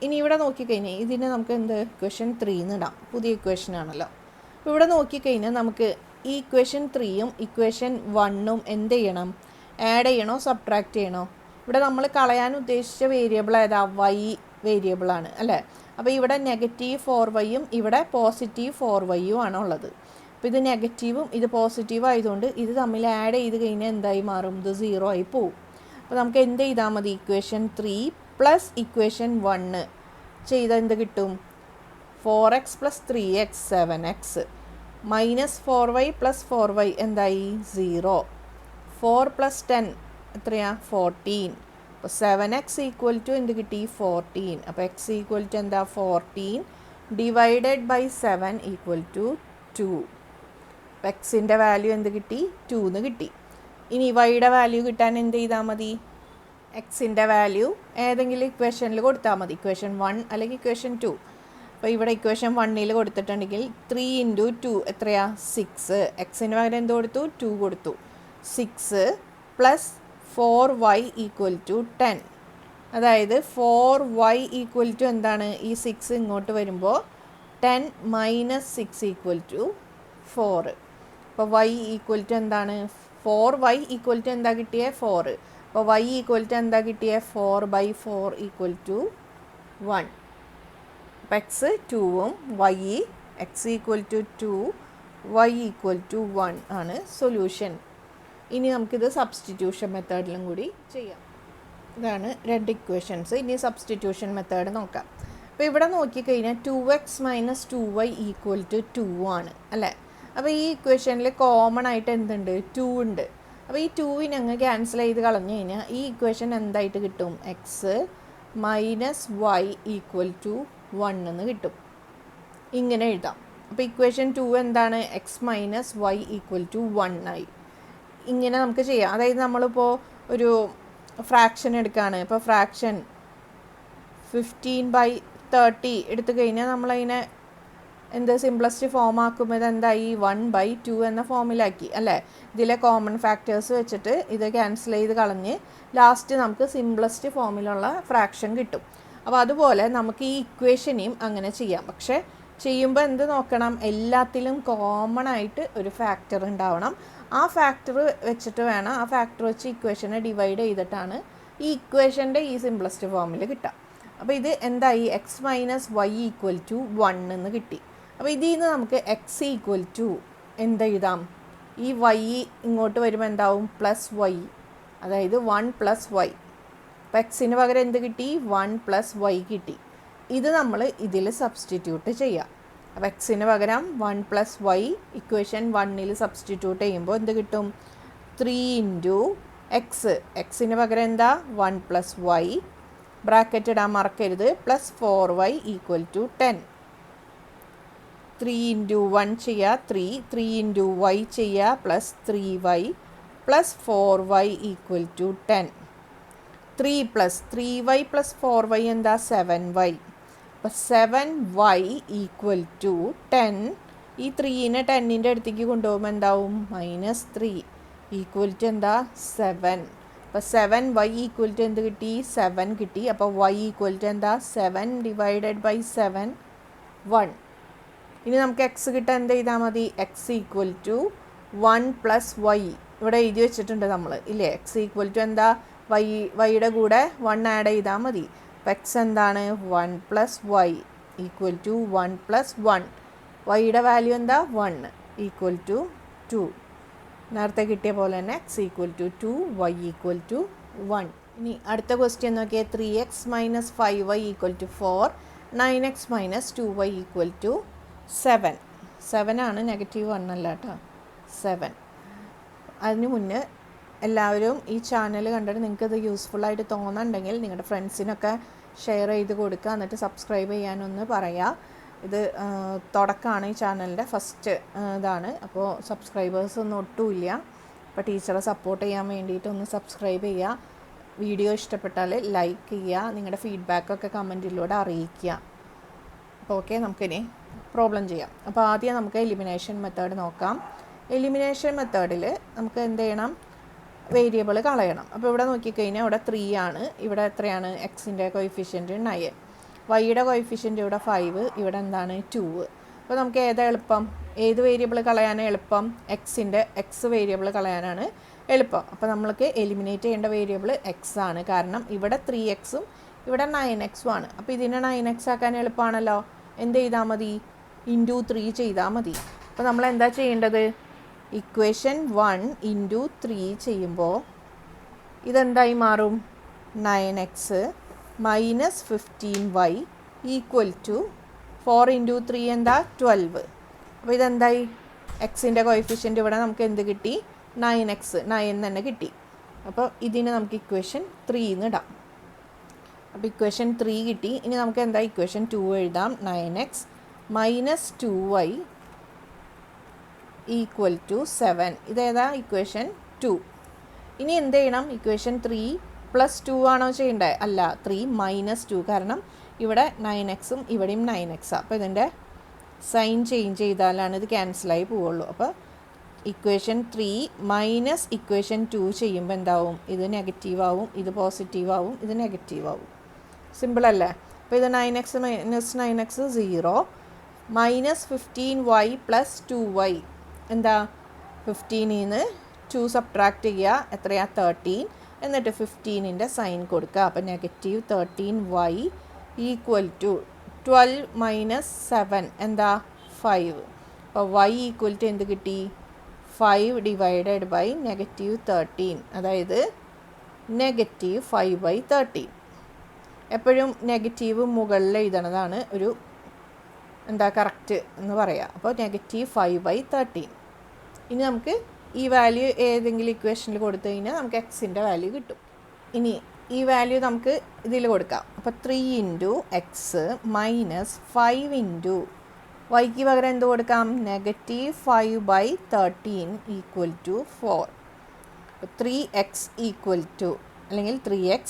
ഇനി ഇവിടെ നോക്കിക്കഴിഞ്ഞാൽ ഇതിനെ നമുക്ക് എന്ത്? ഇക്വേഷൻ 3 എന്ന് ഇടാം, പുതിയ ഇക്വേഷൻ ആണല്ലോ. അപ്പോൾ ഇവിടെ നോക്കിക്കഴിഞ്ഞാൽ നമുക്ക് ഈ ഇക്വേഷൻ 3യും ഇക്വേഷൻ 1ഉം എന്ത് ചെയ്യണം? ആഡ് ചെയ്യണോ സബ്ട്രാക്റ്റ് ചെയ്യണോ? ഇവിടെ നമ്മൾ കളയാൻ ഉദ്ദേശിച്ച വേരിയബിൾ ഏതാ? വൈ വേരിയബിളാണ്, അല്ലേ? അപ്പോൾ ഇവിടെ -4yയും ഇവിടെ +4yയും ആണ് ഉള്ളത്. അപ്പോൾ ഇത് നെഗറ്റീവും ഇത് പോസിറ്റീവും ആയതുകൊണ്ട് ഇത് തമ്മിൽ ആഡ് ചെയ്ത് കഴിഞ്ഞാൽ എന്തായി മാറും? ഇത് 0 ആയി പോവും. അപ്പോൾ നമുക്ക് എന്ത് ചെയ്താൽ മതി? ഇക്വേഷൻ 3 + ഇക്വേഷൻ 1 ചെയ്താൽ എന്ത് കിട്ടും? 4x + 3x 7x -4y + 4y എന്തായി? 0. 4 + 10 എത്രയാ? 14. അപ്പോൾ 7x = എന്ത് കിട്ടി? 14. അപ്പോൾ x = എന്താ? 14 ഡിവൈഡഡ് ബൈ 7 = 2. അപ്പോൾ എക്സിൻ്റെ വാല്യൂ എന്ത് കിട്ടി? 2 എന്ന് കിട്ടി. ഇനി വൈയുടെ വാല്യൂ കിട്ടാൻ എന്ത് ചെയ്താൽ മതി? എക്സിൻ്റെ വാല്യൂ ഏതെങ്കിലും ഇക്വേഷനിൽ കൊടുത്താൽ മതി, ഇക്വേഷൻ 1 അല്ലെങ്കിൽ ഇക്വേഷൻ 2. അപ്പോൾ ഇവിടെ ഇക്വേഷൻ 1 കൊടുത്തിട്ടുണ്ടെങ്കിൽ 3 × 2 എത്രയാ? 6. എക്സിന് പകരം എന്ത് കൊടുത്തു? 2 കൊടുത്തു. 6 + 4y = 10. അതായത് 4y = എന്താണ്? ഈ 6 ഇങ്ങോട്ട് വരുമ്പോൾ 10 - 6 = 4. അപ്പോൾ y = എന്താണ്? 4y = എന്താ കിട്ടിയേ? 4. അപ്പോൾ y = എന്താ കിട്ടിയേ? 4/4 = 1. അപ്പോൾ എക്സ് 2ഉം x = 2 y = 1 ആണ് സൊല്യൂഷൻ. ഇനി നമുക്കിത് സബ്സ്റ്റിറ്റ്യൂഷൻ മെത്തേഡിലും കൂടി ചെയ്യാം. ഇതാണ് രണ്ട് ഇക്വേഷൻസ്. ഇനി സബ്സ്റ്റിറ്റ്യൂഷൻ മെത്തേഡ് നോക്കാം. അപ്പോൾ ഇവിടെ നോക്കിക്കഴിഞ്ഞാൽ 2x - 2y = 2 ആണ്, അല്ലേ? അപ്പോൾ ഈ ഇക്വേഷനിൽ കോമൺ ആയിട്ട് എന്തുണ്ട്? 2 ഉണ്ട്. അപ്പോൾ ഈ 2നെ അങ്ങ് ക്യാൻസൽ ചെയ്ത് കളഞ്ഞു കഴിഞ്ഞാൽ ഈ ഇക്വേഷൻ എന്തായിട്ട് കിട്ടും? x - y = 1 എന്ന് കിട്ടും. ഇങ്ങനെ എഴുതാം. അപ്പോൾ ഇക്വേഷൻ 2 എന്താണ്? x - y = 1 ആയി. ഇങ്ങനെ നമുക്ക് ചെയ്യാം. അതായത് നമ്മളിപ്പോൾ ഒരു ഫ്രാക്ഷൻ എടുക്കുകയാണ്. ഇപ്പോൾ ഫ്രാക്ഷൻ 15/30 എടുത്തു കഴിഞ്ഞാൽ നമ്മളതിനെ എന്ത് സിംപ്ലസ്റ്റ് ഫോം ആക്കുമ്പോൾ ഇതെന്തായി? 1/2 എന്ന ഫോമിലാക്കി, അല്ലേ? ഇതിലെ കോമൺ ഫാക്ടേഴ്സ് വെച്ചിട്ട് ഇത് ക്യാൻസൽ ചെയ്ത് കളഞ്ഞ് ലാസ്റ്റ് നമുക്ക് സിംപ്ലസ്റ്റ് ഫോമിലുള്ള ഫ്രാക്ഷൻ കിട്ടും. അപ്പോൾ അതുപോലെ നമുക്ക് ഈ ഇക്വേഷനെയും അങ്ങനെ ചെയ്യാം. പക്ഷേ ചെയ്യുമ്പോൾ എന്ത് നോക്കണം? എല്ലാത്തിലും കോമൺ ആയിട്ട് ഒരു ഫാക്ടർ ഉണ്ടാവണം. ആ ഫാക്ടർ വെച്ചിട്ട് വേണം, ആ ഫാക്ടർ വെച്ച് ഇക്വേഷനെ ഡിവൈഡ് ചെയ്തിട്ടാണ് ഈ ഇക്വേഷൻ്റെ ഈ സിംപ്ലസ്റ്റ് ഫോമിൽ കിട്ടുക. അപ്പോൾ ഇത് എന്തായി? x - y = 1 എന്ന് കിട്ടി. അപ്പോൾ ഇതിൽ നിന്ന് നമുക്ക് x = എന്തെഴുതാം? ഈ y ഇങ്ങോട്ട് വരുമ്പോൾ എന്താവും? +y, അതായത് 1 + y. അപ്പോൾ എക്സിന് പകരം എന്ത് കിട്ടി? 1 + y കിട്ടി. ഇത് നമ്മൾ ഇതിൽ സബ്സ്റ്റിറ്റ്യൂട്ട് ചെയ്യാം. അപ്പോൾ എക്സിന് പകരം 1 + y ഇക്വേഷൻ 1ൽ സബ്സ്റ്റിറ്റ്യൂട്ട് ചെയ്യുമ്പോൾ എന്ത് കിട്ടും? 3 × x. എക്സിന് പകരം എന്താ? 1 + y, ബ്രാക്കറ്റ് ഇടാൻ മറക്കരുത്, +4y = 10. 3 × 1 ചെയ്യുക 3, 3 × y ചെയ്യുക +3y, +4y = 10. 3 + 3y + 4y എന്താ? 7y. അപ്പോൾ 7y = 10. ഈ 3നെ 10ൻ്റെ അടുത്തേക്ക് കൊണ്ടുപോകുമ്പോൾ എന്താവും? -3 = എന്താ? 7. അപ്പോൾ 7y = എന്ത് കിട്ടി? 7 കിട്ടി. അപ്പോൾ y = എന്താ? 7 / 7 1. ഇനി നമുക്ക് എക്സ് കിട്ടാൻ എന്ത് ചെയ്താൽ മതി? x = 1 + y ഇവിടെ എഴുതി വെച്ചിട്ടുണ്ട് നമ്മൾ ഇല്ലേ? x = എന്താ? വൈയുടെ കൂടെ 1 ആഡ് ചെയ്താൽ മതി. അപ്പോൾ എക്സ് എന്താണ്? 1 + y = 1 + 1. വൈയുടെ വാല്യൂ എന്താ? 1 = 2. നേരത്തെ കിട്ടിയ പോലെ തന്നെ x = 2, y = 1. ഇനി അടുത്ത ക്വസ്റ്റ്യൻ നോക്കിയാൽ 3x - 5y = 4, 9x - 2y = 7. 7 ആണ്, -1 അല്ല കേട്ടോ, 7. അതിന് മുന്നേ എല്ലാവരും ഈ ചാനൽ കണ്ടിട്ട് നിങ്ങൾക്കിത് യൂസ്ഫുള്ളായിട്ട് തോന്നുന്നുണ്ടെങ്കിൽ നിങ്ങളുടെ ഫ്രണ്ട്സിനൊക്കെ ഷെയർ ചെയ്ത് കൊടുക്കുക. എന്നിട്ട് സബ്സ്ക്രൈബ് ചെയ്യാനൊന്ന് പറയുക. ഇത് തുടക്കമാണ്, ഈ ചാനലിൻ്റെ ഫസ്റ്റ് ഇതാണ്. അപ്പോൾ സബ്സ്ക്രൈബേഴ്സ് ഒന്നും ഒട്ടുമില്ല. അപ്പോൾ ടീച്ചറെ സപ്പോർട്ട് ചെയ്യാൻ വേണ്ടിയിട്ട് ഒന്ന് സബ്സ്ക്രൈബ് ചെയ്യുക. വീഡിയോ ഇഷ്ടപ്പെട്ടാൽ ലൈക്ക് ചെയ്യുക. നിങ്ങളുടെ ഫീഡ്ബാക്കൊക്കെ കമൻറ്റിലൂടെ അറിയിക്കുക. അപ്പോൾ ഓക്കെ, നമുക്കിനി പ്രോബ്ലം ചെയ്യാം. അപ്പോൾ ആദ്യം നമുക്ക് എലിമിനേഷൻ മെത്തേഡ് നോക്കാം. എലിമിനേഷൻ മെത്തേഡിൽ നമുക്ക് എന്ത് ചെയ്യണം? വേരിയബിൾ കളയണം. അപ്പോൾ ഇവിടെ നോക്കിക്കഴിഞ്ഞാൽ ഇവിടെ 3 ആണ്, ഇവിടെ എത്രയാണ്? എക്സിൻ്റെ കോയിഫിഷ്യൻറ്റ് 9, വൈയുടെ കോയിഫിഷ്യൻറ്റ് ഇവിടെ 5, ഇവിടെ എന്താണ്? 2. അപ്പോൾ നമുക്ക് ഏതാ എളുപ്പം? ഏത് വേരിയബിൾ കളയാനാണ് എളുപ്പം? എക്സ് വേരിയബിൾ കളയാനാണ് എളുപ്പം. അപ്പോൾ നമ്മൾക്ക് എലിമിനേറ്റ് ചെയ്യേണ്ട വേരിയബിൾ എക്സ് ആണ്. കാരണം ഇവിടെ 3x ഇവിടെ 9x ആണ്. അപ്പോൾ ഇതിനെ 9x ആക്കാൻ എളുപ്പമാണല്ലോ. എന്ത് ചെയ്താൽ മതി? × 3 ചെയ്താൽ മതി. അപ്പോൾ നമ്മൾ എന്താ ചെയ്യേണ്ടത്? ഇക്വേഷൻ 1 × 3 ചെയ്യുമ്പോൾ ഇതെന്തായി മാറും? 9x - 15y = 4 × 3 എന്താ? 12. അപ്പോൾ ഇതെന്തായി? എക്സിൻ്റെ കോയിഫിഷ്യൻറ്റ് ഇവിടെ നമുക്ക് എന്ത് കിട്ടി? 9x, 9 തന്നെ കിട്ടി. അപ്പോൾ ഇതിന് നമുക്ക് ഇക്വേഷൻ 3 ഇടാം. അപ്പോൾ ഇക്വേഷൻ 3 കിട്ടി. ഇനി നമുക്ക് എന്താ? ഇക്വേഷൻ 2 എഴുതാം. 9x - 2y = 7. ഇതേതാ? ഇക്വേഷൻ 2. ഇനി എന്ത് ചെയ്യണം? ഇക്വേഷൻ 3 + 2 ആണോ ചെയ്യേണ്ടത്? അല്ല, 3 - 2. കാരണം ഇവിടെ 9x ഇവിടെയും 9x. അപ്പോൾ ഇതിൻ്റെ സൈൻ ചേഞ്ച് ചെയ്താലാണ് ഇത് ക്യാൻസലായി പോവുള്ളൂ. അപ്പോൾ ഇക്വേഷൻ 3 - ഇക്വേഷൻ 2 ചെയ്യുമ്പോൾ എന്താവും? ഇത് നെഗറ്റീവ് ആവും, ഇത് പോസിറ്റീവ് ആവും, ഇത് നെഗറ്റീവ് ആവും. സിമ്പിൾ അല്ലേ? അപ്പോൾ ഇത് 9x - 9x 0, -15y + 2y എന്താ? 15ൽ നിന്ന് 2 സബ്ട്രാക്ട് ചെയ്യുക, എത്രയാ? 13. എന്നിട്ട് 15ൻ്റെ സൈൻ കൊടുക്കുക. അപ്പോൾ -13y = 12 - 7 എന്താ? 5. അപ്പോൾ y = എന്ത് കിട്ടി? 5 / -13, അതായത് -5/13. എപ്പോഴും നെഗറ്റീവ് മുകളിൽ എഴുതണതാണ് ഒരു എന്താ കറക്റ്റ് എന്ന് പറയാം. അപ്പോൾ -5/13. ഇനി നമുക്ക് ഈ വാല്യൂ ഏതെങ്കിലും ഇക്വേഷനിൽ കൊടുത്തു കഴിഞ്ഞാൽ നമുക്ക് എക്സിൻ്റെ വാല്യൂ കിട്ടും. ഇനി ഈ വാല്യൂ നമുക്ക് ഇതിൽ കൊടുക്കാം. അപ്പോൾ 3 × x - 5 × വൈക്ക് പകരം എന്ത് കൊടുക്കാം? -5/13 = 4. 3x = അല്ലെങ്കിൽ 3x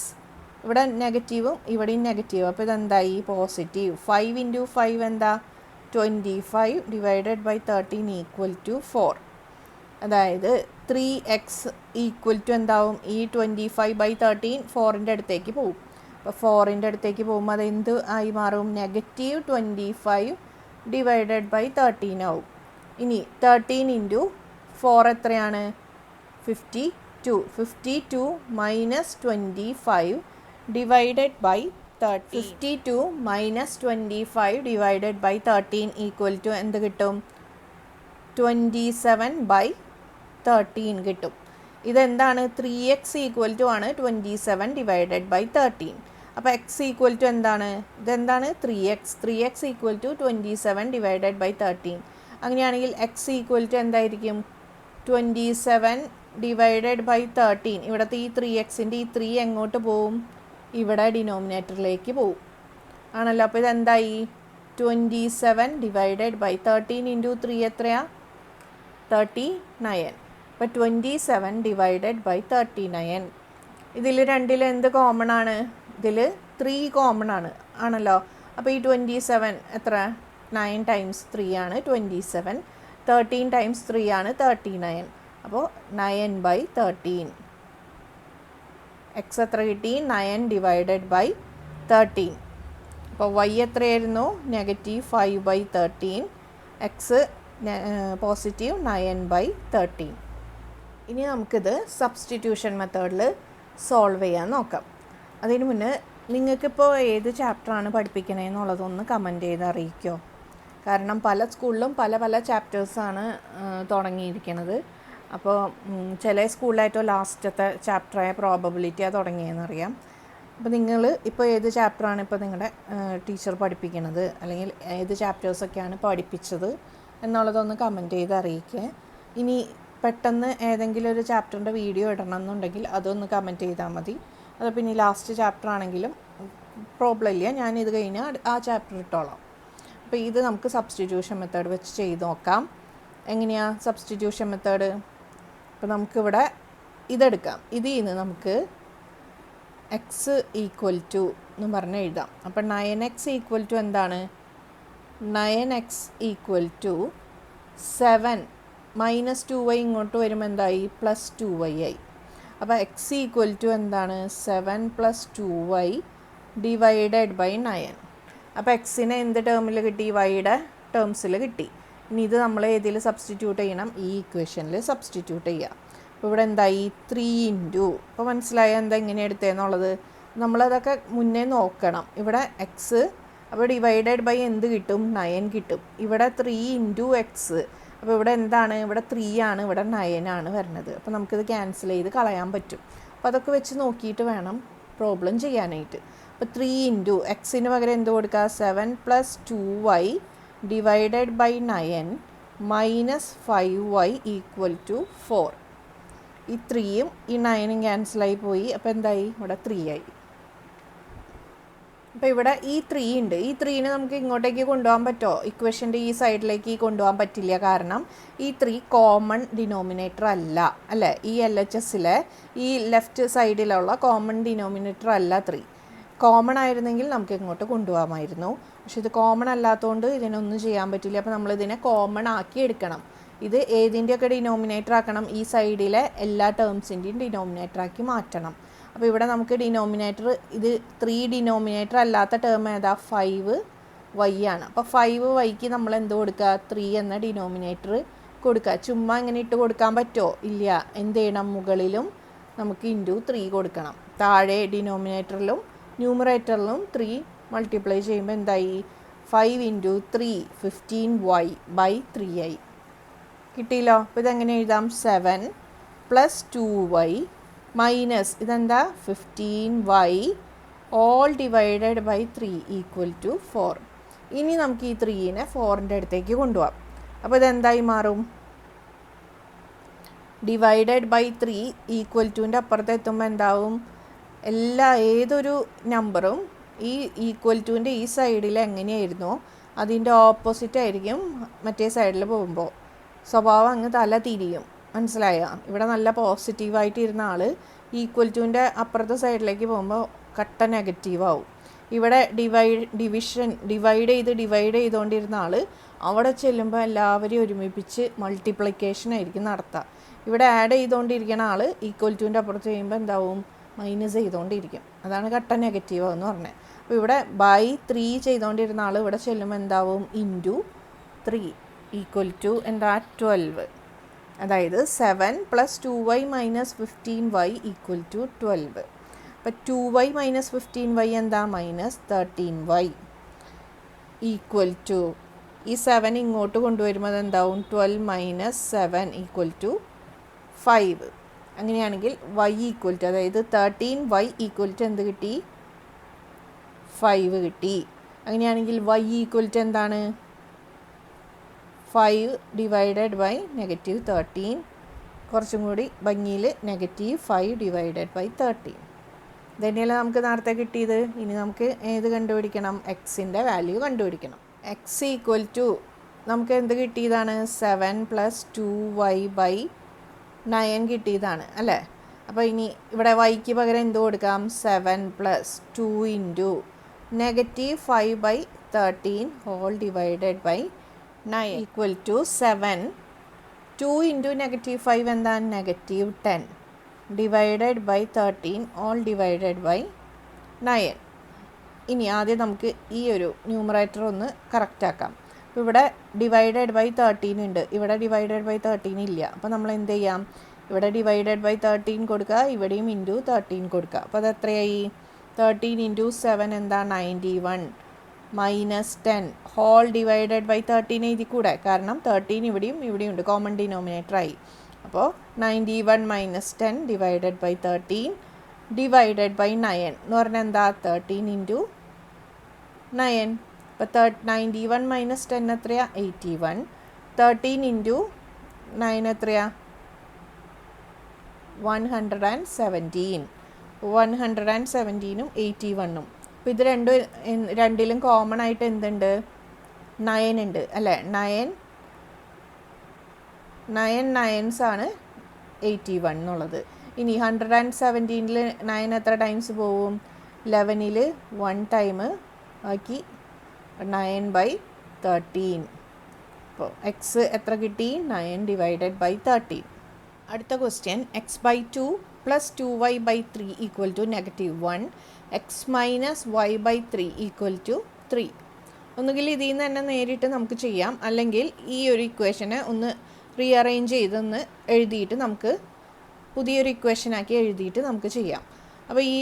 ഇവിടെ നെഗറ്റീവും ഇവിടെയും നെഗറ്റീവ്. അപ്പോൾ ഇതെന്തായി? പോസിറ്റീവ്. 5 × 5 എന്താ? 25 / 13 = 4. അതായത് 3x = എന്താവും? ഈ 25/13 4ൻ്റെ അടുത്തേക്ക് പോകും. അപ്പോൾ 4ൻ്റെ അടുത്തേക്ക് പോകുമ്പോൾ അത് എന്ത് ആയി മാറും? -25 / 13 ആവും. ഇനി 13 × 4 എത്രയാണ്? 52. 52 - 25 / 13. 52 - 25 / 13 = എന്ത് കിട്ടും? 27/13 കിട്ടും. ഇതെന്താണ്? 3x = ആണ് 27 / 13. അപ്പോൾ എക്സ് ഈക്വൽ ടു എന്താണ്, ഇതെന്താണ് 3x equal to 27 divided by 13. അങ്ങനെയാണെങ്കിൽ എക്സ് ഈക്വൽ ടു എന്തായിരിക്കും 27 ഡിവൈഡഡ് ബൈ 13. ഇവിടുത്തെ ഈ 3xൻ്റെ ഈ 3 എങ്ങോട്ട് പോവും, ഇവിടെ ഡിനോമിനേറ്ററിലേക്ക് പോവും ആണല്ലോ. അപ്പോൾ ഇതെന്തായി 27 ഡിവൈഡഡ് ബൈ 13 ഇൻറ്റു 3 എത്രയാ 39. അപ്പോൾ 27 ഡിവൈഡഡ് ബൈ 39. ഇതിൽ രണ്ടിൽ എന്ത് കോമൺ ആണ്, ഇതിൽ 3 കോമൺ ആണല്ലോ. അപ്പോൾ ഈ 27 എത്ര 9 ടൈംസ് 3 ആണ് 27, 13 ടൈംസ് 3 ആണ് 39. അപ്പോൾ 9/13. എക്സ് എത്ര കിട്ടി 9 ഡിവൈഡഡ് ബൈ 13. അപ്പോൾ y എത്രയായിരുന്നു -5/13, എക്സ് പോസിറ്റീവ് 9/13. ഇനി നമുക്കിത് സബ്സ്റ്റിറ്റ്യൂഷൻ മെത്തേഡിൽ സോൾവ് ചെയ്യാൻ നോക്കാം. അതിന് മുന്നേ നിങ്ങൾക്കിപ്പോൾ ഏത് ചാപ്റ്ററാണ് പഠിപ്പിക്കണേന്നുള്ളതൊന്ന് കമൻറ്റ് ചെയ്ത് അറിയിക്കുമോ? കാരണം പല സ്കൂളിലും പല ചാപ്റ്റേഴ്സാണ് തുടങ്ങിയിരിക്കുന്നത്. അപ്പോൾ ചില സ്കൂളിലായിട്ടോ ലാസ്റ്റത്തെ ചാപ്റ്ററായ പ്രോബബിലിറ്റിയാണ് തുടങ്ങിയതെന്നറിയാം. അപ്പോൾ നിങ്ങൾ ഇപ്പോൾ ഏത് ചാപ്റ്ററാണ് ഇപ്പോൾ നിങ്ങളുടെ ടീച്ചർ പഠിപ്പിക്കുന്നത്, അല്ലെങ്കിൽ ഏത് ചാപ്റ്റേഴ്സൊക്കെയാണ് പഠിപ്പിച്ചത് എന്നുള്ളതൊന്ന് കമൻറ്റ് ചെയ്ത് അറിയിക്കുക. ഇനി പെട്ടെന്ന് ഏതെങ്കിലും ഒരു ചാപ്റ്ററിൻ്റെ വീഡിയോ ഇടണം എന്നുണ്ടെങ്കിൽ അതൊന്ന് കമൻറ്റ് ചെയ്താൽ മതി. അത് പിന്നെ ലാസ്റ്റ് ചാപ്റ്റർ ആണെങ്കിലും പ്രോബ്ലം ഇല്ല, ഞാനിത് കഴിഞ്ഞാൽ ആ ചാപ്റ്റർ ഇട്ടോളാം. അപ്പോൾ ഇത് നമുക്ക് സബ്സ്റ്റിറ്റ്യൂഷൻ മെത്തേഡ് വെച്ച് ചെയ്ത് നോക്കാം. എങ്ങനെയാണ് സബ്സ്റ്റിറ്റ്യൂഷൻ മെത്തേഡ്? അപ്പോൾ നമുക്കിവിടെ ഇതെടുക്കാം. ഇതിൽ നിന്ന് നമുക്ക് എക്സ് ഈക്വൽ ടു എന്ന് പറഞ്ഞ് എഴുതാം. അപ്പോൾ 9x ഈക്വൽ ടു എന്താണ് 9x ഈക്വൽ ടു 7 -2y ഇങ്ങോട്ട് വരുമ്പോൾ എന്തായി +2y ആയി. അപ്പോൾ എക്സ് ഈക്വൽ ടു എന്താണ് 7 + 2y ഡിവൈഡഡ് ബൈ 9. അപ്പോൾ എക്സിനെ എന്ത് ടേമിൽ കിട്ടി, വൈയുടെ ടേംസിൽ കിട്ടി. ഇനി ഇത് നമ്മൾ ഏതിൽ സബ്സ്റ്റിറ്റ്യൂട്ട് ചെയ്യണം, ഈ ഇക്വേഷനിൽ സബ്സ്റ്റിറ്റ്യൂട്ട് ചെയ്യുക. അപ്പോൾ ഇവിടെ എന്തായി 3 ഇൻറ്റു, ഇപ്പോൾ മനസ്സിലായ എന്താ ഇങ്ങനെ എടുത്തതെന്നുള്ളത്. നമ്മളതൊക്കെ മുന്നേ നോക്കണം. ഇവിടെ എക്സ്, അപ്പോൾ ഡിവൈഡഡ് ബൈ എന്ത് കിട്ടും 9 കിട്ടും. ഇവിടെ 3 ഇൻറ്റു എക്സ്, അപ്പോൾ ഇവിടെ എന്താണ്, ഇവിടെ 3 ആണ്, ഇവിടെ 9 ആണ് വരുന്നത്. അപ്പോൾ നമുക്കിത് ക്യാൻസൽ ചെയ്ത് കളയാൻ പറ്റും. അപ്പോൾ അതൊക്കെ വെച്ച് നോക്കിയിട്ട് വേണം പ്രോബ്ലം ചെയ്യാനായിട്ട്. അപ്പോൾ 3 ഇൻറ്റു എക്സിന് പകരം എന്ത് കൊടുക്കുക 7 + 2y divided by 9 -5y equal to 4. ഈ 3യും ഈ 9ഉം ക്യാൻസലായി പോയി. അപ്പോൾ എന്തായി ഇവിടെ 3 ആയി. അപ്പോൾ ഇവിടെ ഈ 3 ഉണ്ട്. ഈ 3നെ നമുക്ക് ഇങ്ങോട്ടേക്ക് കൊണ്ടുപോകാൻ പറ്റുമോ? ഇക്വേഷൻ്റെ ഈ സൈഡിലേക്ക് കൊണ്ടുപോകാൻ പറ്റില്ല. കാരണം ഈ 3 കോമൺ ഡിനോമിനേറ്റർ അല്ലേ? ഈ LHSലെ ഈ ലെഫ്റ്റ് സൈഡിലുള്ള കോമൺ ഡിനോമിനേറ്റർ അല്ല 3. കോമൺ ആയിരുന്നെങ്കിൽ നമുക്ക് ഇങ്ങോട്ട് കൊണ്ടുപോകാമായിരുന്നു. പക്ഷെ ഇത് കോമൺ അല്ലാത്തതുകൊണ്ട് ഇതിനൊന്നും ചെയ്യാൻ പറ്റില്ല. അപ്പോൾ നമ്മളിതിനെ കോമൺ ആക്കി എടുക്കണം. ഇത് ഏതിൻ്റെയൊക്കെ ഡിനോമിനേറ്റർ ആക്കണം, ഈ സൈഡിലെ എല്ലാ ടേംസിൻ്റെയും ഡിനോമിനേറ്റർ ആക്കി മാറ്റണം. അപ്പോൾ ഇവിടെ നമുക്ക് ഡിനോമിനേറ്റർ ഇത് 3 ഡിനോമിനേറ്റർ അല്ലാത്ത ടേം ഏതാ 5y ആണ്. അപ്പോൾ 5yക്ക് നമ്മൾ എന്ത് കൊടുക്കുക 3 എന്ന ഡിനോമിനേറ്റർ കൊടുക്കുക. ചുമ്മാ ഇങ്ങനെ ഇട്ട് കൊടുക്കാൻ പറ്റുമോ? ഇല്ല. എന്ത് ചെയ്യണം, മുകളിലും നമുക്ക് ഇൻറ്റു 3 കൊടുക്കണം. താഴെ ഡിനോമിനേറ്ററിലും ന്യൂമറേറ്ററിലും 3 മൾട്ടിപ്ലൈ ചെയ്യുമ്പോൾ എന്തായി 5 ഇൻറ്റു 3 15y/3 ആയി. കിട്ടിയല്ലോ. അപ്പോൾ ഇതെങ്ങനെ എഴുതാം 7 + 2y മൈനസ് ഇതെന്താ 15y all divided by 3 equal to 4. ഇനി നമുക്ക് ഈ 3നെ 4ൻ്റെ അടുത്തേക്ക് കൊണ്ടുപോകാം. അപ്പോൾ ഇതെന്തായി മാറും ഡിവൈഡഡ് ബൈ 3 ഈക്വൽ ടുവിൻ്റെ അപ്പുറത്ത് എത്തുമ്പോൾ എന്താവും, ഏതൊരു നമ്പറും ഈ ഈക്വൽ ടുവിൻ്റെ ഈ സൈഡിൽ എങ്ങനെയായിരുന്നോ അതിൻ്റെ ഓപ്പോസിറ്റ് ആയിരിക്കും മറ്റേ സൈഡിൽ പോകുമ്പോൾ. സ്വഭാവം അങ്ങ് തല തിരിയും. മനസ്സിലായോ? ഇവിടെ നല്ല പോസിറ്റീവായിട്ട് ഇരുന്ന ആൾ ഈക്വൽ ടുവിൻ്റെ അപ്പുറത്തെ സൈഡിലേക്ക് പോകുമ്പോൾ കട്ട നെഗറ്റീവാവും. ഇവിടെ ഡിവൈഡ് ചെയ്തുകൊണ്ടിരുന്ന ആൾ അവിടെ ചെല്ലുമ്പോൾ എല്ലാവരെയും ഒരുമിപ്പിച്ച് മൾട്ടിപ്ലിക്കേഷൻ ആയിരിക്കും നടത്തുക. ഇവിടെ ആഡ് ചെയ്തുകൊണ്ടിരിക്കുന്ന ആൾ ഈക്വൽ ടുവിൻ്റെ അപ്പുറത്ത് ചെയ്യുമ്പോൾ എന്താവും മൈനസ് ചെയ്തുകൊണ്ടിരിക്കും. അതാണ് കട്ട നെഗറ്റീവ് എന്ന് പറഞ്ഞത്. അപ്പോൾ ഇവിടെ ബൈ 3 ചെയ്തുകൊണ്ടിരുന്ന ആൾ ഇവിടെ ചെല്ലുമ്പോൾ എന്താവും ഇൻറ്റു 3 ഈക്വൽ ടു എന്താ 12. അതായത് 7 + 2y - 15y ഈക്വൽ ടു 12. അപ്പോൾ 2y - 15y എന്താ -13y ഈക്വൽ ടു ഈ 7 ഇങ്ങോട്ട് കൊണ്ടുവരുമ്പോൾ എന്താവും 12 - 7 ഈക്വൽ ടു 5. അങ്ങനെയാണെങ്കിൽ y ഈക്വൽ ടു അതായത് 13y ഈക്വൽ ടു എന്ത് കിട്ടി 5 കിട്ടി. അങ്ങനെയാണെങ്കിൽ y ഈക്വൽ ടു എന്താണ്? 5 ഡിവൈഡഡ് ബൈ -13. കുറച്ചും കൂടി ഭംഗിയിൽ -5 ഡിവൈഡഡ് ബൈ 13. ഇതന്നെയല്ലേ നമുക്ക് നേരത്തെ കിട്ടിയത്. ഇനി നമുക്ക് ഏത് കണ്ടുപിടിക്കണം? എക്സിൻ്റെ വാല്യൂ കണ്ടുപിടിക്കണം. എക്സ് ഈക്വൽ ടു നമുക്ക് എന്ത് കിട്ടിയതാണ്? 7 + 2y/9 കിട്ടിയതാണ് അല്ലേ? അപ്പോൾ ഇനി ഇവിടെ വൈക്ക് പകരം എന്ത് കൊടുക്കാം? 7 + 2 into -5/13 whole divided by 9 equal to 7. 2 into -5 എന്താണ്? -10 divided by 13 all divided by 9. ഇനി ആദ്യം നമുക്ക് ഈ ഒരു ന്യൂമറേറ്റർ ഒന്ന് കറക്റ്റാക്കാം. അപ്പോൾ ഇവിടെ ഡിവൈഡഡ് ബൈ 13 ഉണ്ട്, ഇവിടെ ഡിവൈഡഡ് ബൈ 13 ഇല്ല. അപ്പോൾ നമ്മൾ എന്ത് ചെയ്യാം? ഇവിടെ ഡിവൈഡഡ് ബൈ 13 കൊടുക്കുക, ഇവിടെയും ഇൻറ്റു 13 കൊടുക്കുക. അപ്പോൾ അത് എത്രയായി? 13 ഇൻറ്റു 7 എന്താ? 91 -10 ഹോൾ ഡിവൈഡഡ് ബൈ 13 എഴുതി കൂടെ, കാരണം 13 ഇവിടെയും ഉണ്ട്, കോമൺ ഡിനോമിനേറ്ററായി. അപ്പോൾ 91 - 10 ഡിവൈഡഡ് ബൈ 13 ഡിവൈഡഡ് ബൈ 9 എന്ന് പറഞ്ഞാൽ എന്താ? 13 ഇൻറ്റു 9. അപ്പോൾ 91 - 10 എത്രയാ? 81. 13 ഇൻറ്റു 9 എത്രയാ? 117. 117ഉം 81ഉം. അപ്പോൾ ഇത് രണ്ടിലും കോമൺ ആയിട്ട് എന്തുണ്ട്? 9 ഉണ്ട് അല്ലേ? 9 9s ആണ് 81 എന്നുള്ളത്. ഇനി 117ൽ 9 എത്ര ടൈംസ് പോവും? 11ൽ 1 ടൈം ആക്കി 9/13. അപ്പോൾ എക്സ് എത്ര കിട്ടി? 9 ഡിവൈഡഡ് ബൈ 13. അടുത്ത question, x/2 + 2y/3 equal to -1, x - y/3 equal to 3. ഒന്നുകിൽ ഇതിൽ നിന്ന് തന്നെ നേരിട്ട് നമുക്ക് ചെയ്യാം, അല്ലെങ്കിൽ ഈ ഒരു ഇക്വേഷനെ ഒന്ന് റീഅറേഞ്ച് ചെയ്തൊന്ന് എഴുതിയിട്ട് നമുക്ക് പുതിയൊരു ഇക്വേഷനാക്കി എഴുതിയിട്ട് നമുക്ക് ചെയ്യാം. അപ്പോൾ ഈ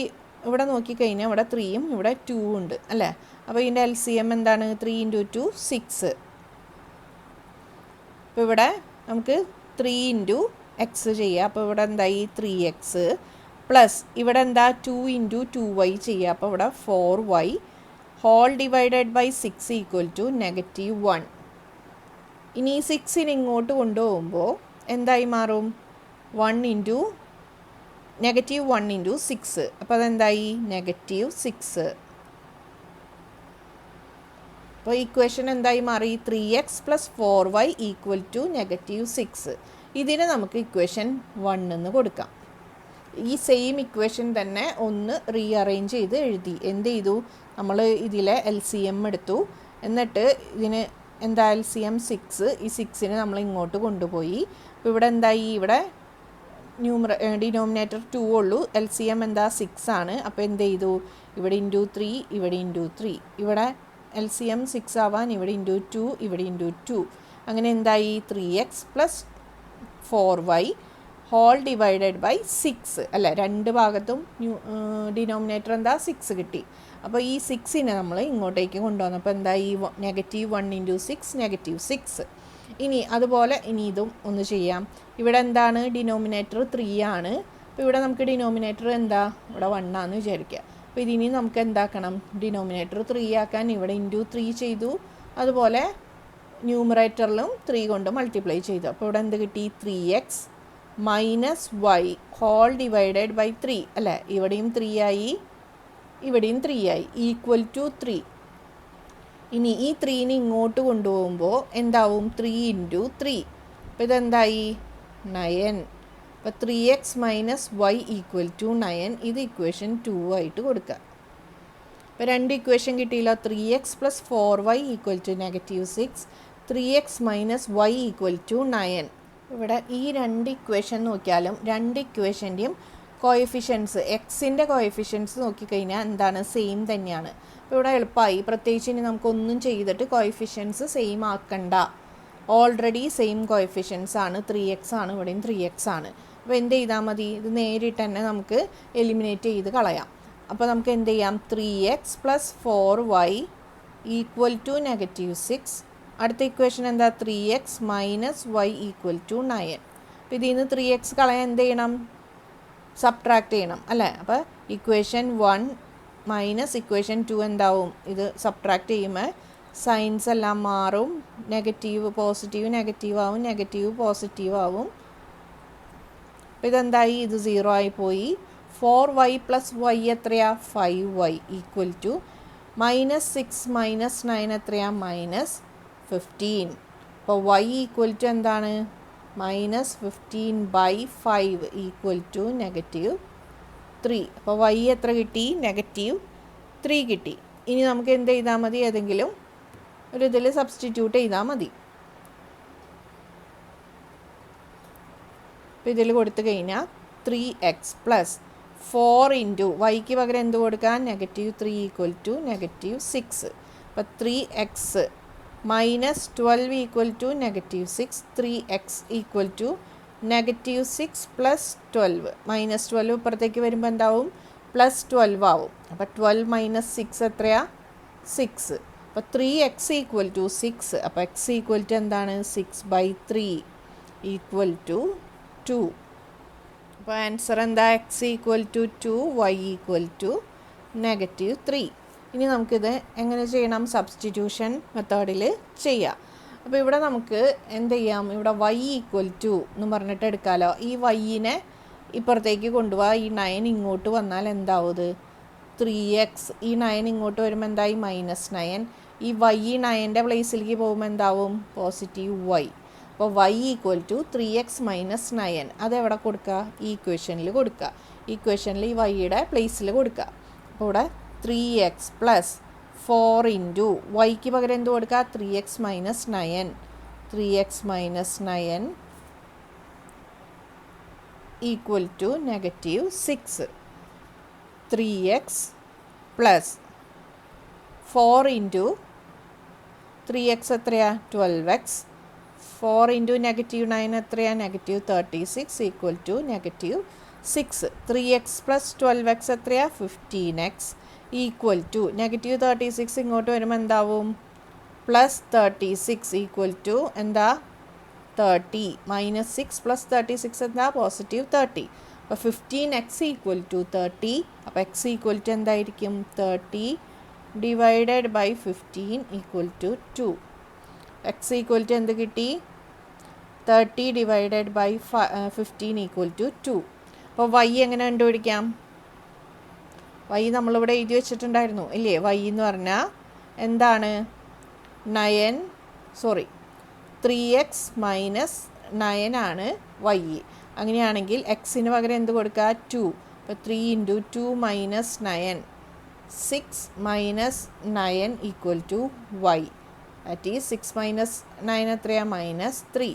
ഇവിടെ നോക്കിക്കഴിഞ്ഞാൽ ഇവിടെ 3യും ഇവിടെ 2 ഉണ്ട് അല്ലേ? അപ്പോൾ ഇതിൻ്റെ LCM എന്താണ്? 3 × 2 6. അപ്പോൾ ഇവിടെ നമുക്ക് 3 × x ചെയ്യുക. അപ്പോൾ ഇവിടെ എന്തായി? 3x പ്ലസ് ഇവിടെ എന്താ? 2 × 2y ചെയ്യുക. അപ്പോൾ ഇവിടെ 4y whole divided by 6 equal to -1. ഇനി 6നെ ഇങ്ങോട്ട് കൊണ്ടുപോകുമ്പോൾ എന്തായി മാറും? -1 × 6. അപ്പോൾ അതെന്തായി? -6. അപ്പോൾ ഇക്വേഷൻ എന്തായി മാറി? 3x + 4y equal to -6. ഇതിനെ നമുക്ക് ഇക്വേഷൻ 1 എന്ന് കൊടുക്കാം. ഈ സെയിം ഇക്വേഷൻ തന്നെ ഒന്ന് റീഅറേഞ്ച് ചെയ്ത് എഴുതി. എന്ത് ചെയ്തു? നമ്മൾ ഇതിലെ LCM എടുത്തു, എന്നിട്ട് ഇതിന് എന്താ? LCM 6. ഈ 6നെ നമ്മൾ ഇങ്ങോട്ട് കൊണ്ടുപോയി. അപ്പോൾ ഇവിടെ എന്തായി? ഇവിടെ ഡിനോമിനേറ്റർ 2 ഉള്ളൂ, LCM എന്താ? 6 ആണ്. അപ്പോൾ എന്ത് ചെയ്തു? ഇവിടെ × 3, ഇവിടെ × 3. ഇവിടെ LCM 6 ആവാൻ ഇവിടെ × 2, ഇവിടെ × 2. അങ്ങനെ എന്തായി? 3x + 4y whole divided by 6 അല്ലേ? രണ്ട് ഭാഗത്തും ഡിനോമിനേറ്റർ എന്താ? 6 കിട്ടി. അപ്പോൾ ഈ 6നെ നമ്മൾ ഇങ്ങോട്ടേക്ക് കൊണ്ടുവന്നപ്പോൾ എന്തായി? -1 × 6 -6. ഇനി അതുപോലെ ഇനി ഇതും ഒന്ന് ചെയ്യാം. ഇവിടെ എന്താണ്? ഡിനോമിനേറ്റർ 3 ആണ്. അപ്പോൾ ഇവിടെ നമുക്ക് ഡിനോമിനേറ്റർ എന്താ? ഇവിടെ 1 ആണെന്ന് വിചാരിക്കുക. അപ്പോൾ ഇതിനി നമുക്ക് എന്താക്കണം? ഡിനോമിനേറ്റർ 3 ആക്കാൻ ഇവിടെ × 3 ചെയ്തു, അതുപോലെ ന്യൂമറേറ്ററിലും 3 കൊണ്ട് മൾട്ടിപ്ലൈ ചെയ്തു. അപ്പോൾ ഇവിടെ എന്ത് കിട്ടി? 3x - y whole divided by 3 അല്ലേ? ഇവിടെയും 3 ആയി, ഇവിടെയും 3 ആയി, ഈക്വൽ ടു 3. ഇനി ഈ 3നെ ഇങ്ങോട്ട് കൊണ്ടുപോകുമ്പോൾ എന്താവും? 3 × 3. അപ്പോൾ ഇതെന്തായി? 9. അപ്പോൾ 3x - y ഈക്വൽ ടു 9. ഇത് ഇക്വേഷൻ 2 ആയിട്ട് കൊടുക്കുക. അപ്പോൾ രണ്ട് ഇക്വേഷൻ കിട്ടിയില്ല. 3x + 4y equal to -6, 3x - y equal to 9. ഇവിടെ ഈ രണ്ട് ഇക്വേഷൻ നോക്കിയാലും രണ്ട് ഇക്വേഷൻ്റെയും കോഎഫിഷ്യൻസ്, എക്സിൻ്റെ കോഎഫിഷ്യൻസ് നോക്കിക്കഴിഞ്ഞാൽ എന്താണ്? സെയിം തന്നെയാണ്. അപ്പോൾ ഇവിടെ എളുപ്പമായി. പ്രത്യേകിച്ച് ഇനി നമുക്കൊന്നും ചെയ്തിട്ട് കോഎഫിഷ്യൻസ് സെയിം ആക്കണ്ട. ഓൾറെഡി സെയിം കോഎഫിഷ്യൻസ് ആണ്. 3x ആണ്, ഇവിടെയും 3x ആണ്. അപ്പോൾ എന്ത് ചെയ്താൽ മതി? ഇത് നേരിട്ട് തന്നെ നമുക്ക് എലിമിനേറ്റ് ചെയ്ത് കളയാം. അപ്പോൾ നമുക്ക് എന്ത് ചെയ്യാം? 3x + 4y equal to -6. അടുത്ത ഇക്വേഷൻ എന്താ? 3x - y equal to 9. അപ്പോൾ ഇതിൽ നിന്ന് 3x കളയാൻ എന്ത് ചെയ്യണം? സബ്ട്രാക്ട് ചെയ്യണം അല്ലേ? അപ്പോൾ ഇക്വേഷൻ 1 മൈനസ് ഇക്വേഷൻ 2 എന്താവും, ഇത് സബ്ട്രാക്ട് ചെയ്യുമ്പോൾ സൈൻസ് എല്ലാം മാറും, നെഗറ്റീവ് പോസിറ്റീവ് നെഗറ്റീവ് ആവും, നെഗറ്റീവ് പോസിറ്റീവ് ആവും. അപ്പോൾ ഇതെന്തായി, ഇത് 0 ആയി പോയി. 4y + y എത്രയാ, 5y ഈക്വൽ ടു -6 - 9 എത്രയാ, -15. അപ്പോൾ y ഈക്വൽ ടു എന്താണ്, -15/5 ഈക്വൽ ടു -3. അപ്പോൾ y എത്ര കിട്ടി, -3 കിട്ടി. ഇനി നമുക്ക് എന്ത് ചെയ്താൽ മതി, ഏതെങ്കിലും ഒരു ഇതിൽ സബ്സ്റ്റിറ്റ്യൂട്ട് ചെയ്താൽ മതി. അപ്പോൾ ഇതിൽ കൊടുത്തു കഴിഞ്ഞാൽ 3x + 4 × വൈക്ക് പകരം എന്ത് കൊടുക്കാൻ, -3 ഈക്വൽ ടു -6. അപ്പോൾ 3x -12 equal to -6. 3x equal to -6 + 12. -12 ഇപ്പുറത്തേക്ക് വരുമ്പോൾ എന്താവും, +12 ആവും. അപ്പോൾ 12 - 6 എത്രയാ, 6. അപ്പോൾ 3x ഈക്വൽ ടു 6. അപ്പോൾ x ഈക്വൽ ടു എന്താണ്, 6/3 ഈക്വൽ ടു 2. അപ്പോൾ ആൻസർ എന്താ, x equal to 2, y equal to -3. ഇനി നമുക്കിത് എങ്ങനെ ചെയ്യണം, സബ്സ്റ്റിറ്റ്യൂഷൻ മെത്തേഡിൽ ചെയ്യാം. അപ്പോൾ ഇവിടെ നമുക്ക് എന്ത് ചെയ്യാം, ഇവിടെ y ഈക്വൽ ടു എന്ന് പറഞ്ഞിട്ട് എടുക്കാമല്ലോ. ഈ yനെ ഇപ്പുറത്തേക്ക് കൊണ്ടുപോകാം. ഈ 9 ഇങ്ങോട്ട് വന്നാൽ എന്താവും, 3x. ഈ 9 ഇങ്ങോട്ട് വരുമ്പോൾ എന്തായി, -9. ഈ y 9ൻ്റെ പ്ലേസിലേക്ക് പോകുമ്പോൾ എന്താവും, +y. അപ്പോൾ y ഈക്വൽ ടു 3x - 9. അതെവിടെ കൊടുക്കുക, ഈ ഇക്വേഷനിൽ കൊടുക്കുക. ഈ ഇക്വേഷനിൽ ഈ വൈയുടെ പ്ലേസിൽ കൊടുക്കുക. അപ്പോൾ ഇവിടെ 3x + 4 × വൈക്ക് പകരം എന്ത് കൊടുക്കുക, 3x - 9. 3x - 9 equal to -6. 3x + 4 × 3x എത്രയാ, 12x. 4 × -9 എത്രയാ, -36 ഈക്വൽ ടു -6. 3x + 12x എത്രയാ, 15x ഈക്വൽ ടു -36 ഇങ്ങോട്ട് വരുമ്പോൾ എന്താവും, +36 ഈക്വൽ ടു എന്താ, 30. -6 + 36 എന്താ, +30. അപ്പോൾ 15x ഈക്വൽ ടു 30. അപ്പോൾ x ഈക്വൽ ടു എന്തായിരിക്കും, 30/15 equal to 2. x equal to എന്ത് കിട്ടി, 30/15 ഈക്വൽ ടു 2. അപ്പോൾ y എങ്ങനെ കണ്ടുപിടിക്കാം, y നമ്മളിവിടെ എഴുതി വെച്ചിട്ടുണ്ടായിരുന്നു ഇല്ലേ. y എന്ന് പറഞ്ഞാൽ എന്താണ്, 3x - 9 ആണ് y. അങ്ങനെയാണെങ്കിൽ എക്സിന് പകരം എന്ത് കൊടുക്കുക, 2. അപ്പോൾ 3 × 2 - 9, 6 - 9 equal to y. That is 6 - 9 എത്രയാണ്, -3.